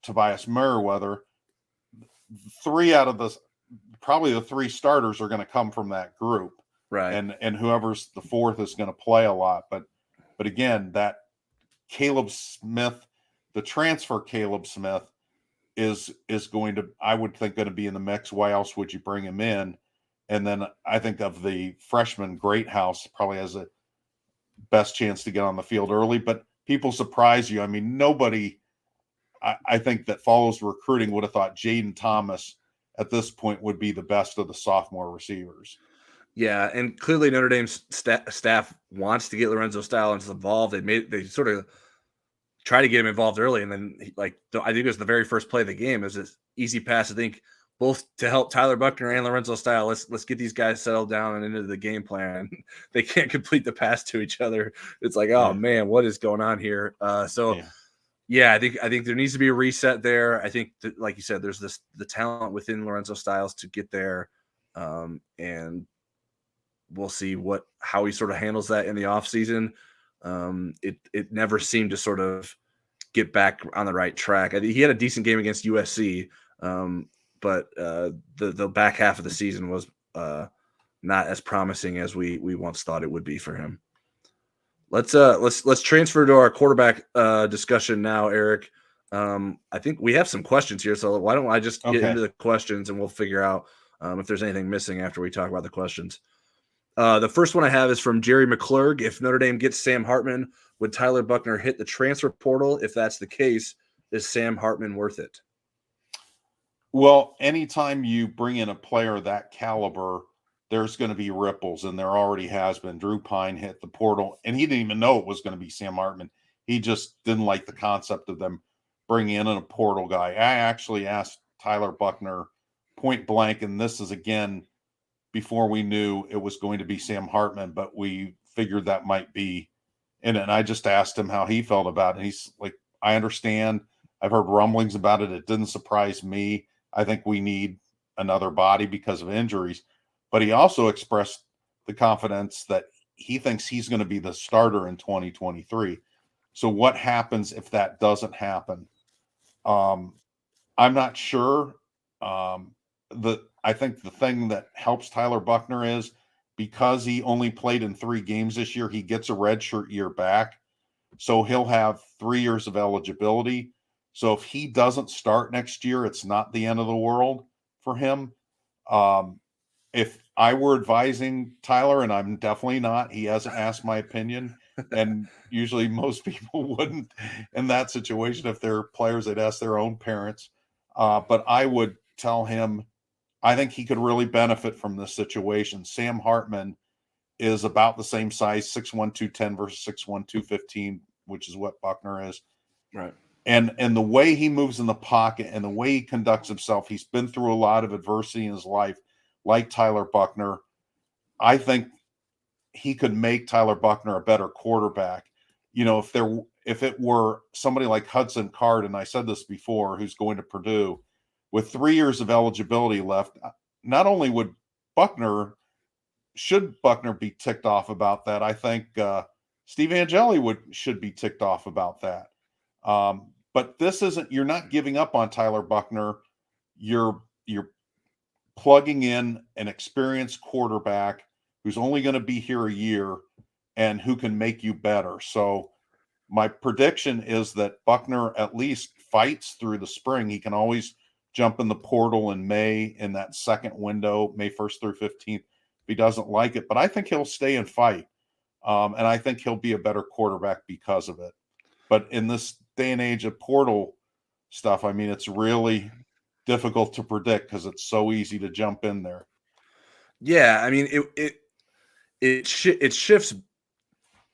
Tobias Merriweather, 3 out of probably the 3 starters are going to come from that group. Right. And whoever's the 4th is going to play a lot. But again, that Caleb Smith, the transfer Caleb Smith is going to, I would think, going to be in the mix. Why else would you bring him in? And then I think of the freshman Greathouse probably has a best chance to get on the field early, but people surprise you. I mean, nobody, I think, that follows recruiting would have thought Jaden Thomas at this point would be the best of the sophomore receivers. Yeah, and clearly Notre Dame's staff wants to get Lorenzo Styles involved. They sort of try to get him involved early, and then I think it was the very first play of the game. It was this easy pass, I think, both to help Tyler Buckner and Lorenzo Styles. Let's get these guys settled down and into the game plan. They can't complete the pass to each other. It's like, oh man, what is going on here? Yeah, I think there needs to be a reset there. I think that, like you said, there's the talent within Lorenzo Styles to get there, and we'll see how he sort of handles that in the offseason. It never seemed to sort of get back on the right track. I think he had a decent game against USC, but the back half of the season was not as promising as we once thought it would be for him. Let's transfer to our quarterback discussion now, Eric. I think we have some questions here, so why don't I just get Okay. into the questions and we'll figure out if there's anything missing after we talk about the questions. The first one I have is from Jerry McCullough. If Notre Dame gets Sam Hartman, would Tyler Buckner hit the transfer portal? If that's the case, is Sam Hartman worth it? Well, anytime you bring in a player that caliber, there's going to be ripples, and there already has been. Drew Pine hit the portal, and he didn't even know it was going to be Sam Hartman. He just didn't like the concept of them bringing in a portal guy. I actually asked Tyler Buckner point blank, and this is again before we knew it was going to be Sam Hartman, but we figured that might be in it. And I just asked him how he felt about it. And he's like, I understand. I've heard rumblings about it. It didn't surprise me. I think we need another body because of injuries. But he also expressed the confidence that he thinks he's going to be the starter in 2023. So what happens if that doesn't happen? I'm not sure. I think the thing that helps Tyler Buckner is because he only played in 3 games this year, he gets a redshirt year back. So he'll have 3 years of eligibility. So if he doesn't start next year, it's not the end of the world for him. If I were advising Tyler, and I'm definitely not, he hasn't asked my opinion. And usually most people wouldn't in that situation. If they're players, they'd ask their own parents. But I would tell him, I think he could really benefit from this situation. Sam Hartman is about the same size, 6'1", 210 versus 6'1", 215, which is what Buckner is. Right. And the way he moves in the pocket and the way he conducts himself, he's been through a lot of adversity in his life, like Tyler Buckner. I think he could make Tyler Buckner a better quarterback. You know, if it were somebody like Hudson Card, and I said this before, who's going to Purdue, with 3 years of eligibility left, not only should Buckner be ticked off about that, I think Steve Angeli should be ticked off about that. But this isn't, you're not giving up on Tyler Buckner. You're plugging in an experienced quarterback who's only going to be here a year and who can make you better. So my prediction is that Buckner at least fights through the spring. He can always jump in the portal in May in that second window, May 1st through 15th, if he doesn't like it. But I think he'll stay and fight. And I think he'll be a better quarterback because of it. But in this day and age of portal stuff, I mean, it's really difficult to predict because it's so easy to jump in there. Yeah, I mean, it shifts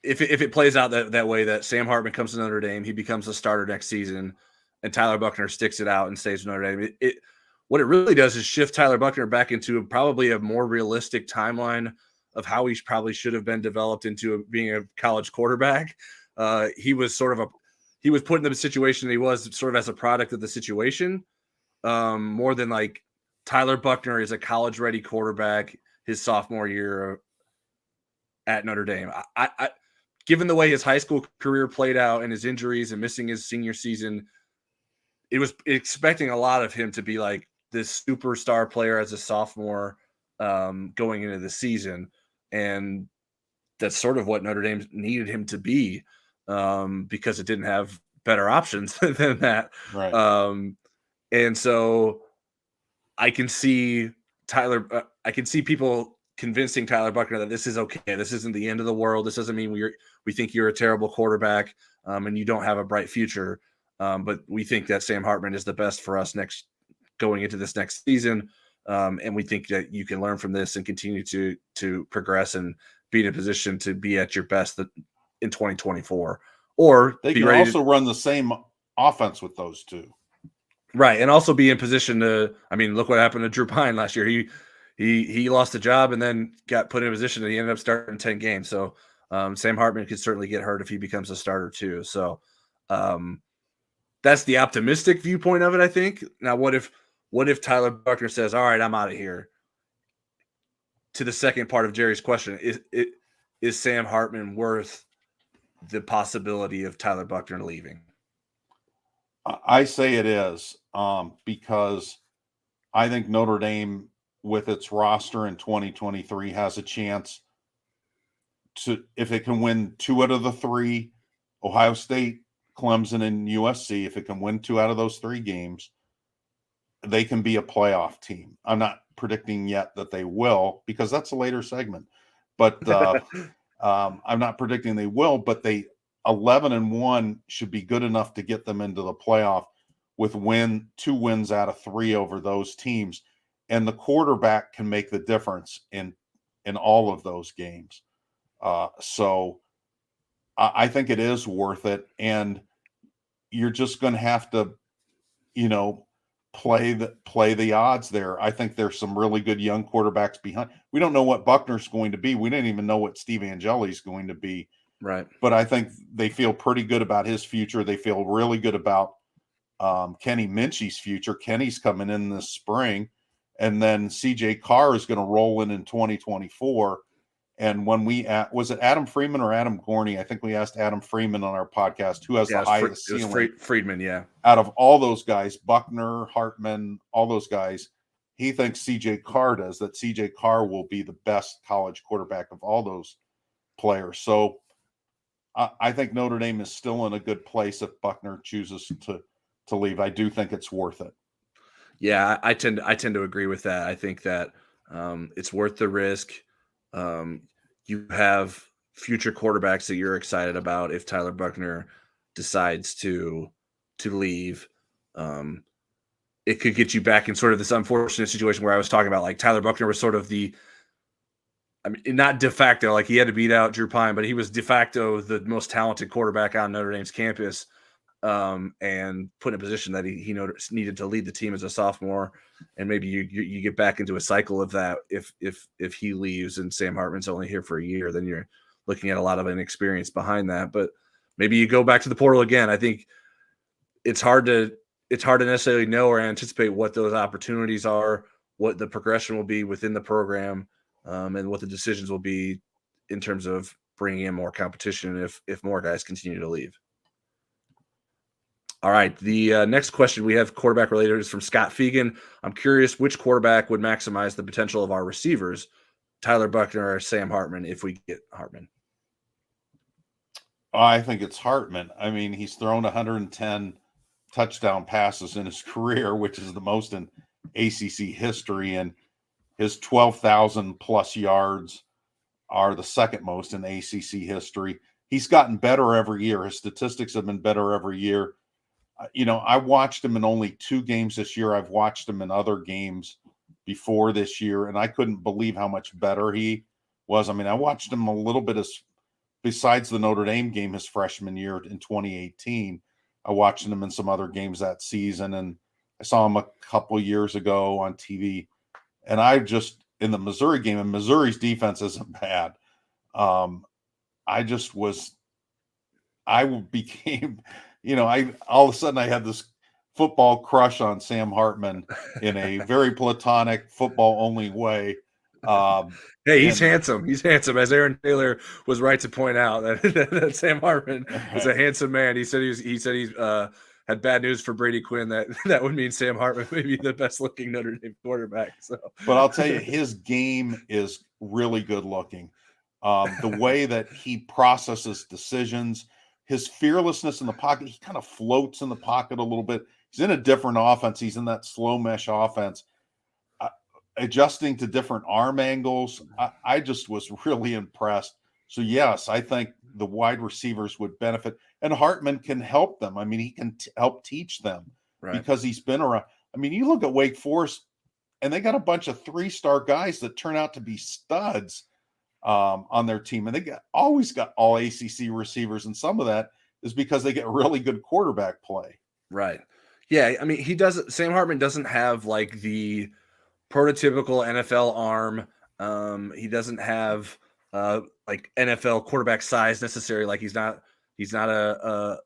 if it plays out that way, that Sam Hartman comes to Notre Dame, he becomes a starter next season, and Tyler Buckner sticks it out and stays with Notre Dame. What it really does is shift Tyler Buckner back into probably a more realistic timeline of how he probably should have been developed into being a college quarterback. He was put in the situation that he was sort of as a product of the situation, more than like Tyler Buckner is a college ready quarterback his sophomore year at Notre Dame. I given the way his high school career played out and his injuries and missing his senior season, it was expecting a lot of him to be like this superstar player as a sophomore going into the season. And that's sort of what Notre Dame needed him to be because it didn't have better options than that. Right. And so I can see I can see people convincing Tyler Buckner that this is okay. This isn't the end of the world. This doesn't mean we think you're a terrible quarterback and you don't have a bright future. But we think that Sam Hartman is the best for us going into this next season. And we think that you can learn from this and continue to progress and be in a position to be at your best in 2024. Or they can also run the same offense with those two. Right. And also be in position to, I mean, look what happened to Drew Pine last year. He lost the job and then got put in a position and he ended up starting 10 games. So Sam Hartman could certainly get hurt if he becomes a starter too. So that's the optimistic viewpoint of it, I think. Now, what if Tyler Buckner says, all right, I'm out of here? To the second part of Jerry's question, is Sam Hartman worth the possibility of Tyler Buckner leaving? I say it is because I think Notre Dame, with its roster in 2023, has a chance to, if it can win 2 out of the 3, Ohio State, Clemson and USC, if it can win 2 out of those 3 games, they can be a playoff team. I'm not predicting yet that they will, because that's a later segment. But I'm not predicting they will, but 11-1 should be good enough to get them into the playoff with 2 wins out of 3 over those teams. And the quarterback can make the difference in all of those games. So I think it is worth it. And you're just going to have to, play the odds there. I think there's some really good young quarterbacks behind. We don't know what Buckner's going to be. We didn't even know what Steve Angeli's going to be. Right. But I think they feel pretty good about his future. They feel really good about Kenny Minchie's future. Kenny's coming in this spring, and then CJ Carr is going to roll in 2024. And when was it Adam Freeman or Adam Gorney? I think we asked Adam Freeman on our podcast who has the highest ceiling. It was Friedman, yeah. Out of all those guys, Buckner, Hartman, all those guys, he thinks CJ Carr does, that CJ Carr will be the best college quarterback of all those players. So I think Notre Dame is still in a good place if Buckner chooses to leave. I do think it's worth it. Yeah, I tend to agree with that. I think that it's worth the risk. You have future quarterbacks that you're excited about if Tyler Buckner decides to leave. It could get you back in sort of this unfortunate situation where I was talking about, like, Tyler Buckner was sort of not de facto, like he had to beat out Drew Pine, but he was de facto the most talented quarterback on Notre Dame's campus, and put in a position that he needed to lead the team as a sophomore. And maybe you get back into a cycle of that if he leaves and Sam Hartman's only here for a year, then you're looking at a lot of inexperience behind that. But maybe you go back to the portal again. I think it's hard to necessarily know or anticipate what those opportunities are, what the progression will be within the program, and what the decisions will be in terms of bringing in more competition if more guys continue to leave. All right, the next question we have quarterback related is from Scott Fegan. I'm curious which quarterback would maximize the potential of our receivers, Tyler Buckner or Sam Hartman, if we get Hartman. I think it's Hartman. I mean, he's thrown 110 touchdown passes in his career, which is the most in ACC history, and his 12,000 plus yards are the second most in ACC history. He's gotten better every year. His statistics have been better every year. I watched him in only 2 games this year. I've watched him in other games before this year, and I couldn't believe how much better he was. I mean, I watched him a little bit besides the Notre Dame game his freshman year in 2018. I watched him in some other games that season, and I saw him a couple years ago on TV. And in the Missouri game, and Missouri's defense isn't bad. All of a sudden I had this football crush on Sam Hartman in a very platonic football only way. Hey, he's handsome. He's handsome, as Aaron Taylor was right to point out that Sam Hartman is a handsome man. He said he had bad news for Brady Quinn that would mean Sam Hartman may be the best looking Notre Dame quarterback. So, but I'll tell you, his game is really good looking. The way that he processes decisions, his fearlessness in the pocket, he kind of floats in the pocket a little bit. He's in a different offense. He's in that slow mesh offense, adjusting to different arm angles. I just was really impressed. So, yes, I think the wide receivers would benefit. And Hartman can help them. I mean, he can help teach them, right, because he's been around. I mean, you look at Wake Forest, and they got a bunch of 3-star guys that turn out to be studs on their team. And they always got all ACC receivers. And some of that is because they get really good quarterback play. Right. Yeah. I mean, Sam Hartman doesn't have like the prototypical NFL arm. He doesn't have like NFL quarterback size necessarily. Like he's not a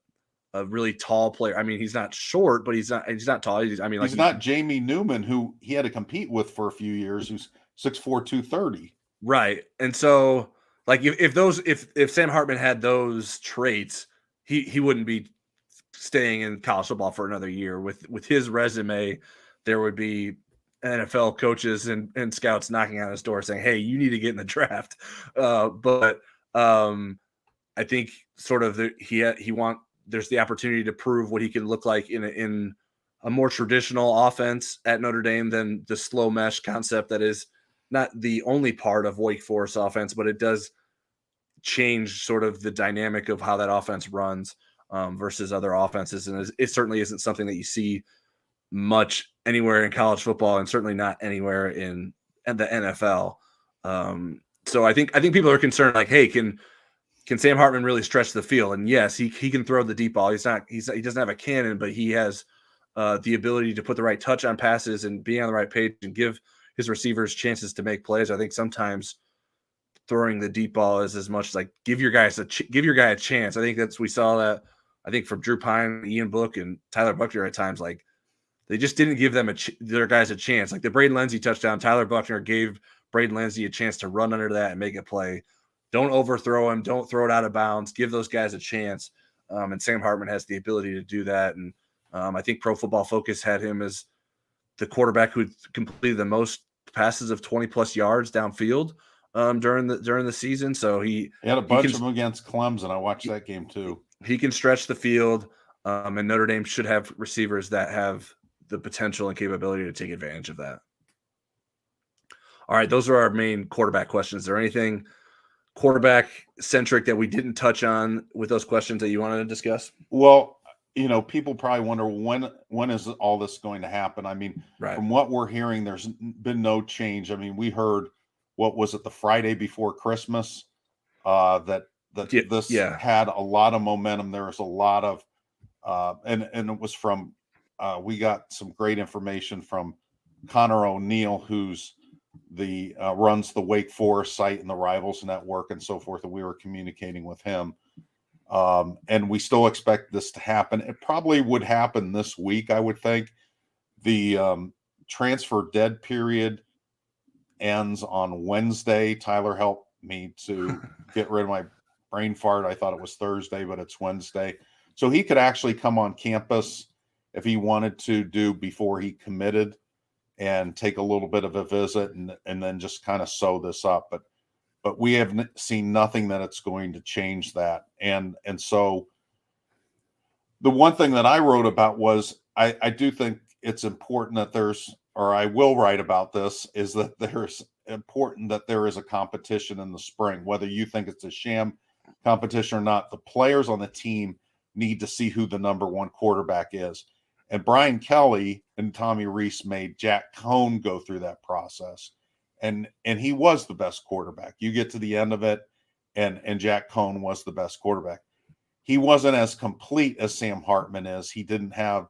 really tall player. I mean, he's not short, but he's not tall. He's not Jamie Newman, who he had to compete with for a few years, who's 6'4", 230. Right. And so like if Sam Hartman had those traits, he wouldn't be staying in college football for another year. With his resume, there would be NFL coaches and scouts knocking on his door saying, "Hey, you need to get in the draft." But I think sort of he want there's the opportunity to prove what he can look like in a more traditional offense at Notre Dame than the slow mesh concept that is not the only part of Wake Forest offense, but it does change sort of the dynamic of how that offense runs versus other offenses. And it certainly isn't something that you see much anywhere in college football, and certainly not anywhere in the NFL. So I think people are concerned, like, hey, can Sam Hartman really stretch the field? And yes, he can throw the deep ball. He doesn't have a cannon, but he has the ability to put the right touch on passes and be on the right page and give his receivers chances to make plays. I think sometimes throwing the deep ball is as much as like give your guy a chance. I think we saw that. I think from Drew Pine, Ian Book, and Tyler Buckner at times, like they just didn't give them their guys a chance. Like the Braden Lenzy touchdown, Tyler Buckner gave Braden Lenzy a chance to run under that and make a play. Don't overthrow him. Don't throw it out of bounds. Give those guys a chance. And Sam Hartman has the ability to do that. And I think Pro Football Focus had him as the quarterback who completed the most passes of 20-plus yards downfield during the season. So he had a bunch of them against Clemson. I watched that game too. He can stretch the field, and Notre Dame should have receivers that have the potential and capability to take advantage of that. All right, those are our main quarterback questions. Is there anything quarterback centric that we didn't touch on with those questions that you wanted to discuss? Well, people probably wonder when is all this going to happen? I mean, right. From what we're hearing, there's been no change. I mean, we heard, what was it, the Friday before Christmas, that this had a lot of momentum. There was a lot of, and it was from, we got some great information from Connor O'Neill, who's runs the Wake Forest site and the Rivals Network and so forth, and we were communicating with him. And we still expect this to happen. It probably would happen this week, I would think. The transfer dead period ends on Wednesday. Tyler helped me to get rid of my brain fart. I thought it was Thursday, but it's Wednesday. So he could actually come on campus if he wanted to do before he committed and take a little bit of a visit and then just kind of sew this up. But we have seen nothing that it's going to change that. And so the one thing that I wrote about was I do think it's important that I will write about this, is that there's important that there is a competition in the spring, whether you think it's a sham competition or not. The players on the team need to see who the number one quarterback is. And Brian Kelly and Tommy Rees made Jack Cohn go through that process. And he was the best quarterback. You get to the end of it, and Jack Cohn was the best quarterback. He wasn't as complete as Sam Hartman is. He didn't have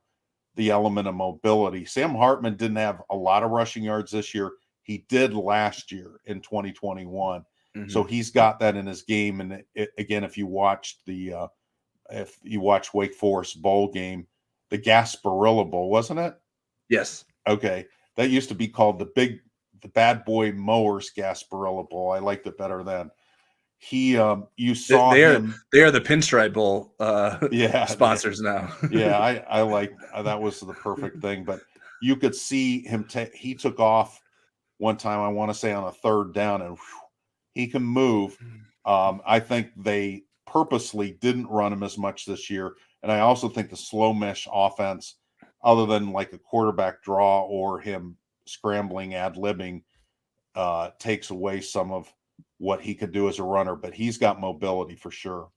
the element of mobility. Sam Hartman didn't have a lot of rushing yards this year. He did last year in 2021. Mm-hmm. So he's got that in his game. And again, if you watch Wake Forest bowl game, the Gasparilla Bowl, wasn't it? Yes. Okay. That used to be called the Bad Boy Mowers Gasparilla Bowl. I liked it better then. You saw they him. They are the Pinstripe Bowl sponsors now. Yeah, I like that was the perfect thing. But you could see him. He took off one time, I want to say on a third down, and he can move. I think they purposely didn't run him as much this year. And I also think the slow mesh offense, other than like a quarterback draw or him scrambling, ad-libbing, takes away some of what he could do as a runner. But he's got mobility for sure.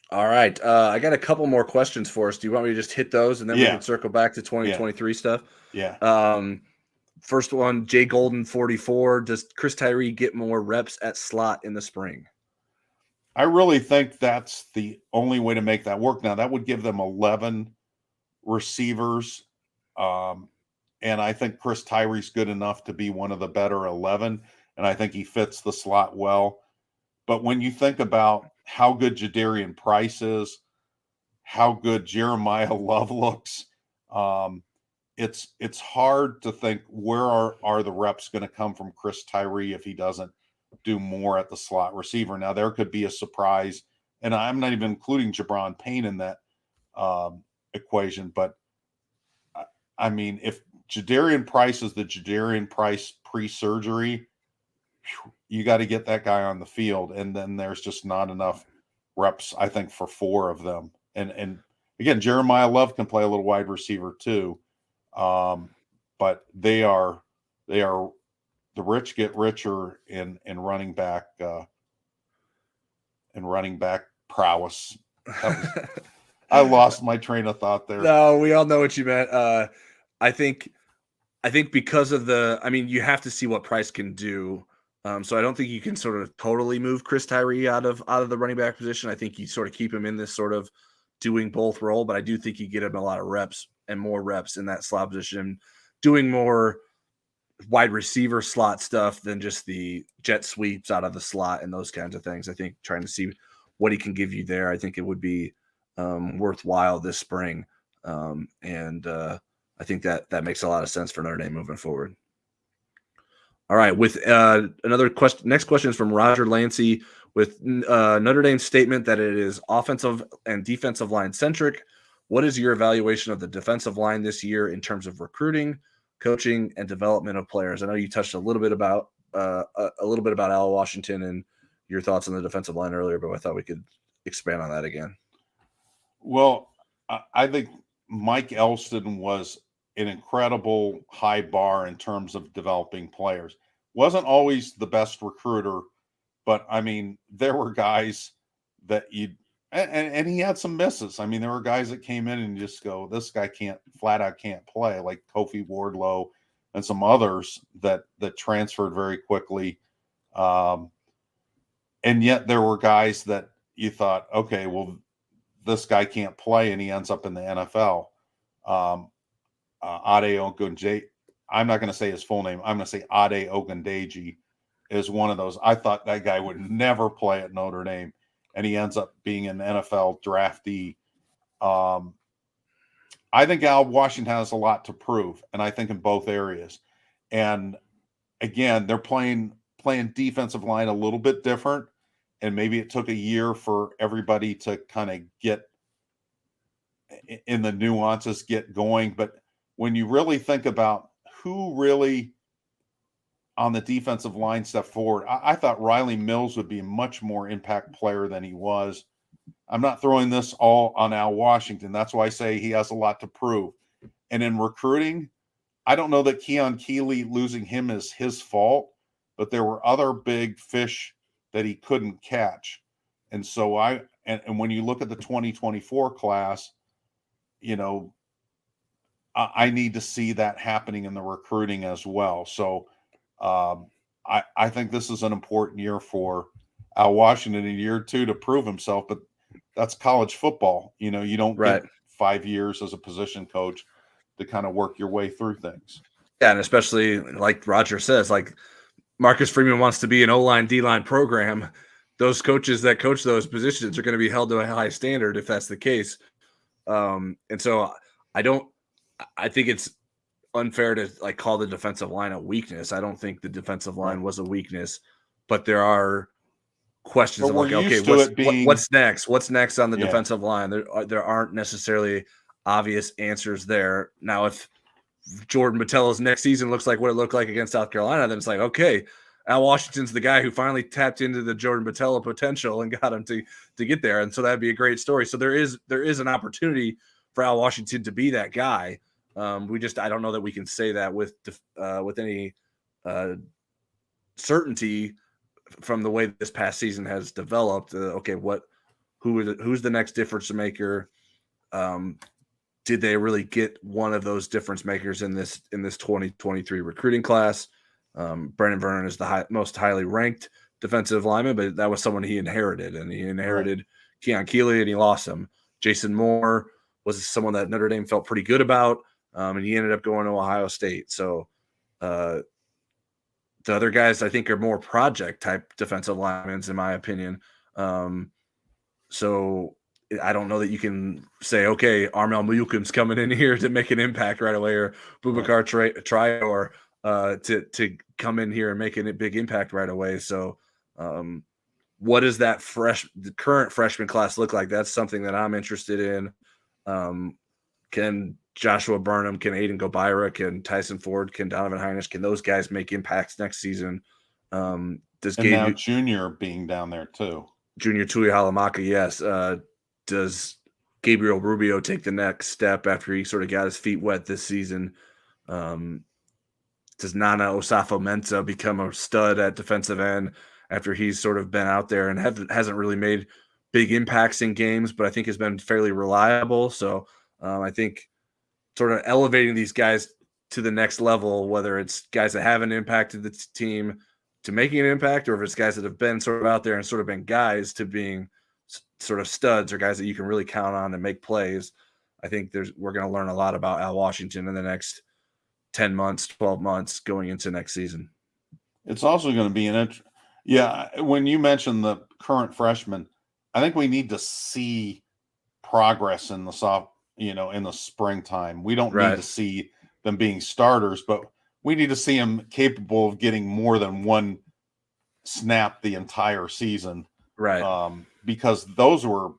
All right. I got a couple more questions for us. Do you want me to just hit those and then we can circle back to 2023 stuff? Yeah. First one, Jay Golden 44. Does Chris Tyree get more reps at slot in the spring? I really think that's the only way to make that work. Now, that would give them 11 receivers. And I think Chris Tyree's good enough to be one of the better 11. And I think he fits the slot well. But when you think about how good Jadarian Price is, how good Jeremiah Love looks, it's hard to think where are the reps going to come from Chris Tyree if he doesn't do more at the slot receiver. Now, there could be a surprise, and I'm not even including Jabron Payne in that equation. But, I mean, if Jadarian Price is the Jadarian Price pre-surgery, you got to get that guy on the field, and then there's just not enough reps, I think, for 4 of them. And again, Jeremiah Love can play a little wide receiver too. But they are the rich get richer in running back prowess. I lost my train of thought there. No, we all know what you meant. I think because of you have to see what Price can do. So I don't think you can sort of totally move Chris Tyree out of the running back position. I think you sort of keep him in this sort of doing both role, but I do think you get him a lot of reps and more reps in that slot position, doing more wide receiver slot stuff than just the jet sweeps out of the slot and those kinds of things. I think trying to see what he can give you there, I think it would be worthwhile this spring. I think that makes a lot of sense for Notre Dame moving forward. All right, with another question. Next question is from Roger Lancey with Notre Dame's statement that it is offensive and defensive line centric. What is your evaluation of the defensive line this year in terms of recruiting, coaching, and development of players? I know you touched a little bit about Al Washington and your thoughts on the defensive line earlier, but I thought we could expand on that again. Well, I think Mike Elston was an incredible high bar in terms of developing players. Wasn't always the best recruiter, but I mean, there were guys that and he had some misses. I mean, there were guys that came in and just go, this guy flat out can't play, like Kofi Wardlow and some others that transferred very quickly. And yet there were guys that you thought, okay, well, this guy can't play, and he ends up in the NFL. Ade Ogundeji, I'm not going to say his full name. I'm going to say Ade Ogundeji is one of those. I thought that guy would never play at Notre Dame, and he ends up being an NFL draftee. I think Al Washington has a lot to prove, and I think in both areas. And again, they're playing defensive line a little bit different, and maybe it took a year for everybody to kind of get in the nuances, get going. But when you really think about who really on the defensive line stepped forward, I thought Riley Mills would be a much more impact player than he was. I'm not throwing this all on Al Washington. That's why I say he has a lot to prove. And in recruiting, I don't know that Keon Keeley, losing him is his fault, but there were other big fish that he couldn't catch. And so and when you look at the 2024 class, I need to see that happening in the recruiting as well. So I think this is an important year for Al Washington, in year 2 to prove himself, but that's college football. You don't get 5 years as a position coach to kind of work your way through things. Yeah, and especially like Roger says, like Marcus Freeman wants to be an O-line, D-line program. Those coaches that coach those positions are going to be held to a high standard if that's the case. And so I think it's unfair to like call the defensive line a weakness. I don't think the defensive line was a weakness, but there are questions of like, okay, what's next? What's next on the defensive line? There aren't necessarily obvious answers there. Now, if Jordan Botelho's next season looks like what it looked like against South Carolina, then it's like, okay, Al Washington's the guy who finally tapped into the Jordan Botelho potential and got him to get there. And so that'd be a great story. So there is an opportunity for Al Washington to be that guy. I don't know that we can say that with any certainty from the way this past season has developed. Who's the next difference maker? Did they really get one of those difference makers in this 2023 recruiting class? Brandon Vernon is the most highly ranked defensive lineman, but that was someone he inherited, and he inherited Keon Keeley, and he lost him. Jason Moore was someone that Notre Dame felt pretty good about, and he ended up going to Ohio State. So the other guys I think are more project type defensive linemen, in my opinion. So I don't know that you can say, okay, Armel Muyukum's coming in here to make an impact right away, or Boubacar Traore to come in here and make a big impact right away. So what does that the current freshman class look like? That's something that I'm interested in. Can Joshua Burnham, can Aiden Gobira, can Tyson Ford, can Donovan Heinisch, can those guys make impacts next season? Now Junior being down there too. Junior Tui Halamaka, yes. Does Gabriel Rubio take the next step after he sort of got his feet wet this season? Does Nana Osafo-Mensah become a stud at defensive end after he's sort of been out there and hasn't really made big impacts in games, but I think has been fairly reliable. So I think sort of elevating these guys to the next level, whether it's guys that haven't impacted the team to making an impact, or if it's guys that have been sort of out there and sort of been guys to being sort of studs or guys that you can really count on and make plays. I think we're going to learn a lot about Al Washington in the next 10 months, 12 months going into next season. It's also going to be when you mentioned the current freshmen, I think we need to see progress in the in the springtime. We don't need to see them being starters, but we need to see them capable of getting more than one snap the entire season. Right. Because those were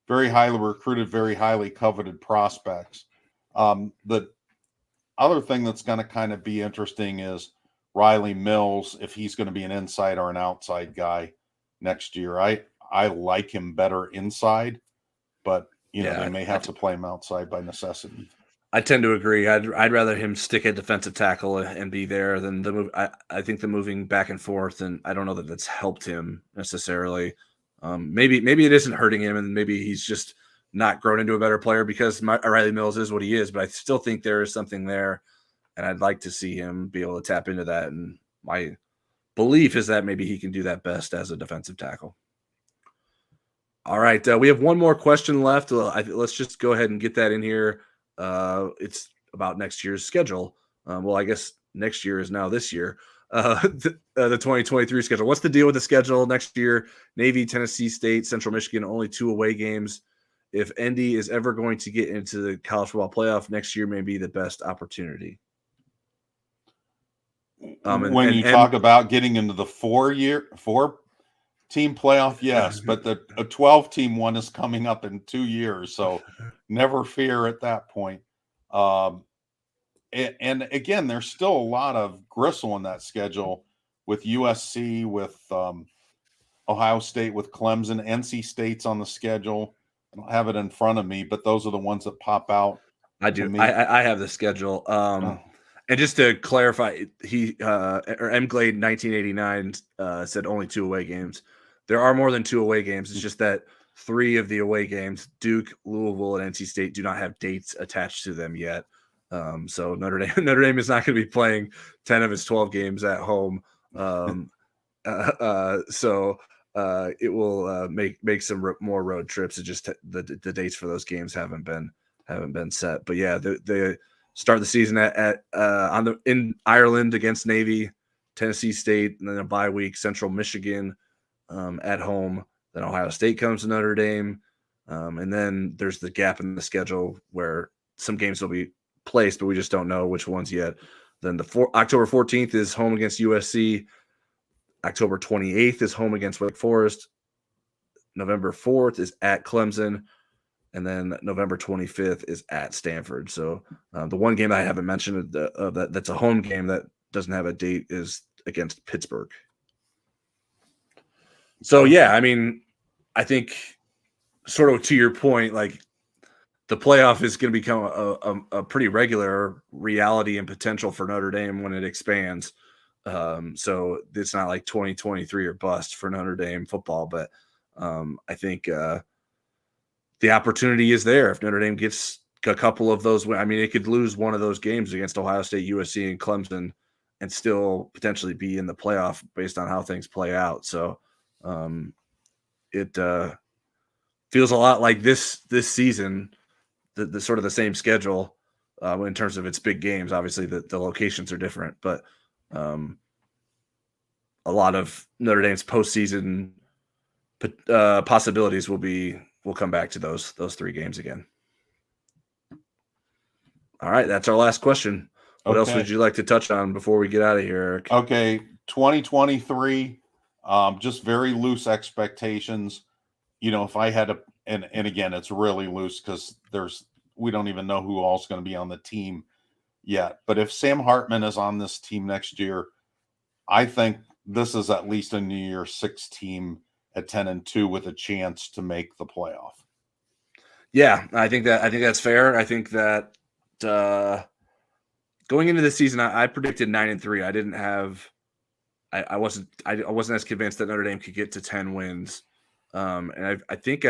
very highly recruited, very highly coveted prospects. The other thing that's going to kind of be interesting is Riley Mills, if he's going to be an inside or an outside guy next year. I like him better inside, but they may have to play him outside by necessity. I tend to agree. I'd rather him stick at defensive tackle and be there than the move. I think the moving back and forth, and I don't know that that's helped him necessarily. Maybe it isn't hurting him, and maybe he's just not grown into a better player because Riley Mills is what he is. But I still think there is something there, and I'd like to see him be able to tap into that. And my belief is that maybe he can do that best as a defensive tackle. All right, we have one more question left. Let's just go ahead and get that in here. It's about next year's schedule. I guess next year is now this year. The 2023 schedule. What's the deal with the schedule next year? Navy, Tennessee State, Central Michigan, only 2 away games. If Indy is ever going to get into the college football playoff, next year may be the best opportunity. When you talk about getting into the 4-team playoff, yes, but a 12-team one is coming up in 2 years, so never fear at that point. And again, there's still a lot of gristle in that schedule with USC, with Ohio State, with Clemson. NC State's on the schedule. I don't have it in front of me, but those are the ones that pop out. I do. I have the schedule. And just to clarify, M. Glade 1989 said only 2 away games. There are more than 2 away games. It's just that 3 of the away games, Duke, Louisville, and NC State, do not have dates attached to them yet. So Notre Dame is not going to be playing 10 of its 12 games at home. So it will make some more road trips. It just the dates for those games haven't been set. But yeah, they start the season in Ireland against Navy, Tennessee State, and then a bye week, Central Michigan at home. Then Ohio State comes to Notre Dame, and then there's the gap in the schedule where some games will be placed, but we just don't know which ones yet. Then October 14th is home against USC. October 28th is home against Wake Forest. November 4th is at Clemson. And then November 25th is at Stanford. So the one game I haven't mentioned that's a home game that doesn't have a date is against Pittsburgh. So, yeah, I mean, I think sort of to your point, like the playoff is going to become a pretty regular reality and potential for Notre Dame when it expands. So it's not like 2023 or bust for Notre Dame football, but I think the opportunity is there. If Notre Dame gets a couple of those, I mean, it could lose one of those games against Ohio State, USC, and Clemson and still potentially be in the playoff based on how things play out. So it feels a lot like this season, the sort of the same schedule in terms of its big games. Obviously, the locations are different, but a lot of Notre Dame's postseason possibilities will come back to those 3 games again. All right, that's our last question. What else would you like to touch on before we get out of here, Eric? Okay, 2023, just very loose expectations. If I had to, and again, it's really loose because we don't even know who all's going to be on the team yet. But if Sam Hartman is on this team next year, I think this is at least a New Year's 6 team at 10-2 with a chance to make the playoff. Yeah, I think that's fair. I think that going into the season, I predicted 9-3. I didn't have. I wasn't as convinced that Notre Dame could get to 10 wins. And I think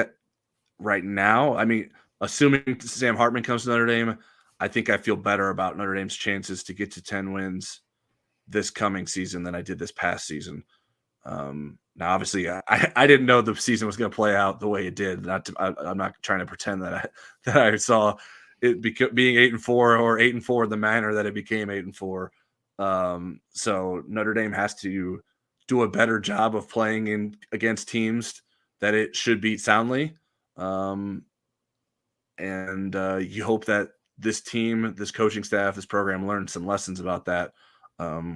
right now, I mean, assuming Sam Hartman comes to Notre Dame, I think I feel better about Notre Dame's chances to get to 10 wins this coming season than I did this past season. Now, obviously, I didn't know the season was going to play out the way it did. I'm not trying to pretend that I saw it being 8-4 or 8-4 in the manner that it became 8-4. So Notre Dame has to do a better job of playing against teams that it should beat soundly. And you hope that this team, this coaching staff, this program learned some lessons about that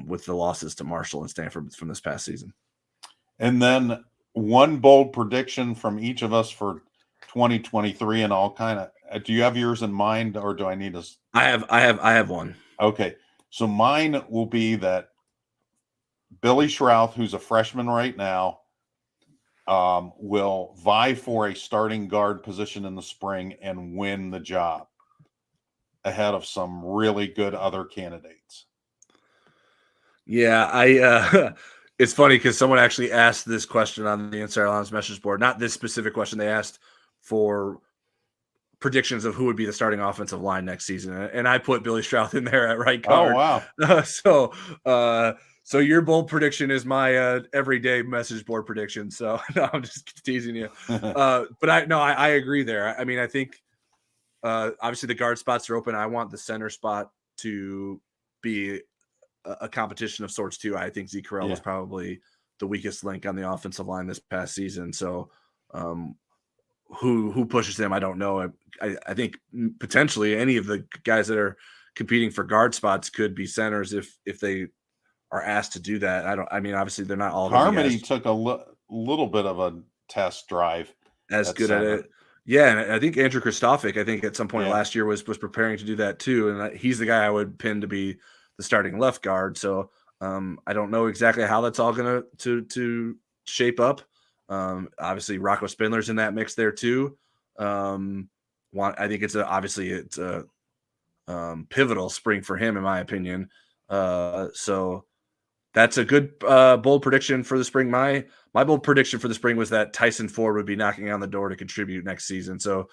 with the losses to Marshall and Stanford from this past season. And then one bold prediction from each of us for 2023, and I'll kind of, do you have yours in mind, or do I need to? I have one. Okay. So mine will be that Billy Schrouth, who's a freshman right now, will vie for a starting guard position in the spring and win the job ahead of some really good other candidates. Yeah, it's funny because someone actually asked this question on the Insider Lounge message board. Not this specific question. They asked for predictions of who would be the starting offensive line next season, and I put Billy Schrouth in there at right guard. Oh, wow. So your bold prediction is my everyday message board prediction. So no, I'm just teasing you. But I agree there. I mean, I think obviously the guard spots are open. I want the center spot to be a competition of sorts too. I think Zeke Correll was probably the weakest link on the offensive line this past season. So who pushes him, I don't know. I think potentially any of the guys that are competing for guard spots could be centers if they are asked to do that. I mean, obviously they're not all. Harmony took a little bit of a test drive. As good at it. Yeah, and I think Andrew Kristofic, I think at some point last year was preparing to do that too, and he's the guy I would pin to be the starting left guard. So I don't know exactly how that's all going to shape up. Obviously, Rocco Spindler's in that mix there too. I think it's a pivotal spring for him, in my opinion. So that's a good bold prediction for the spring. My bold prediction for the spring was that Tyson Ford would be knocking on the door to contribute next season. So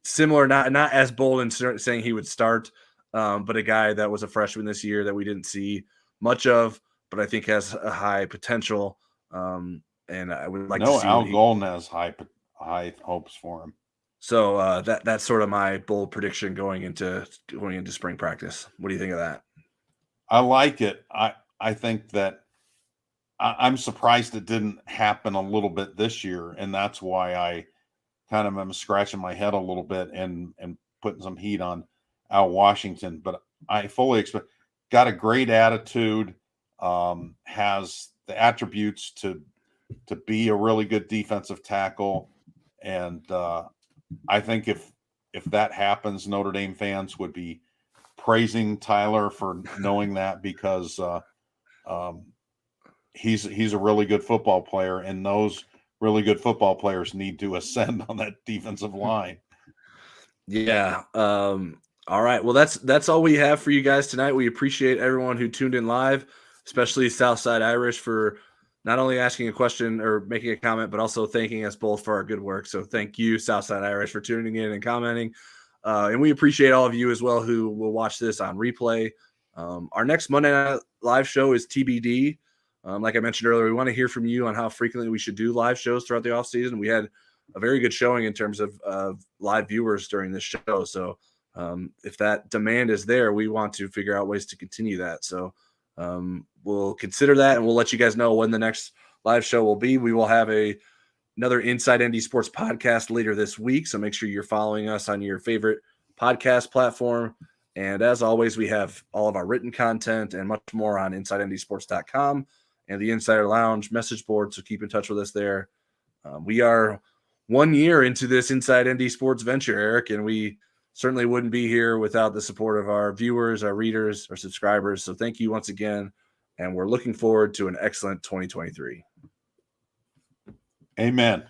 similar, not as bold in saying he would start, but a guy that was a freshman this year that we didn't see much of, but I think has a high potential. And I would like to see Al Golden has high hopes for him. So that's sort of my bold prediction going into spring practice. What do you think of that? I like it. I think that I'm surprised it didn't happen a little bit this year, and that's why I kind of am scratching my head a little bit and putting some heat on Al Washington. But I fully expect, got a great attitude, has the attributes to be a really good defensive tackle, and I think if that happens, Notre Dame fans would be praising Tyler for knowing that, because he's a really good football player, and those really good football players need to ascend on that defensive line. Yeah. All right. Well, that's all we have for you guys tonight. We appreciate everyone who tuned in live, especially Southside Irish, for not only asking a question or making a comment, but also thanking us both for our good work. So thank you, Southside Irish, for tuning in and commenting. And we appreciate all of you as well who will watch this on replay. Our next Monday Night Live show is TBD. Like I mentioned earlier, we want to hear from you on how frequently we should do live shows throughout the offseason. We had a very good showing in terms of live viewers during this show. So if that demand is there, we want to figure out ways to continue that. So we'll consider that, and we'll let you guys know when the next live show will be. We will have another Inside ND Sports podcast later this week, so make sure you're following us on your favorite podcast platform. And as always, we have all of our written content and much more on InsideNDSports.com and the Insider Lounge message board, so keep in touch with us there. We are 1 year into this Inside ND Sports venture, Eric, and we certainly wouldn't be here without the support of our viewers, our readers, our subscribers. So thank you once again, and we're looking forward to an excellent 2023. Amen.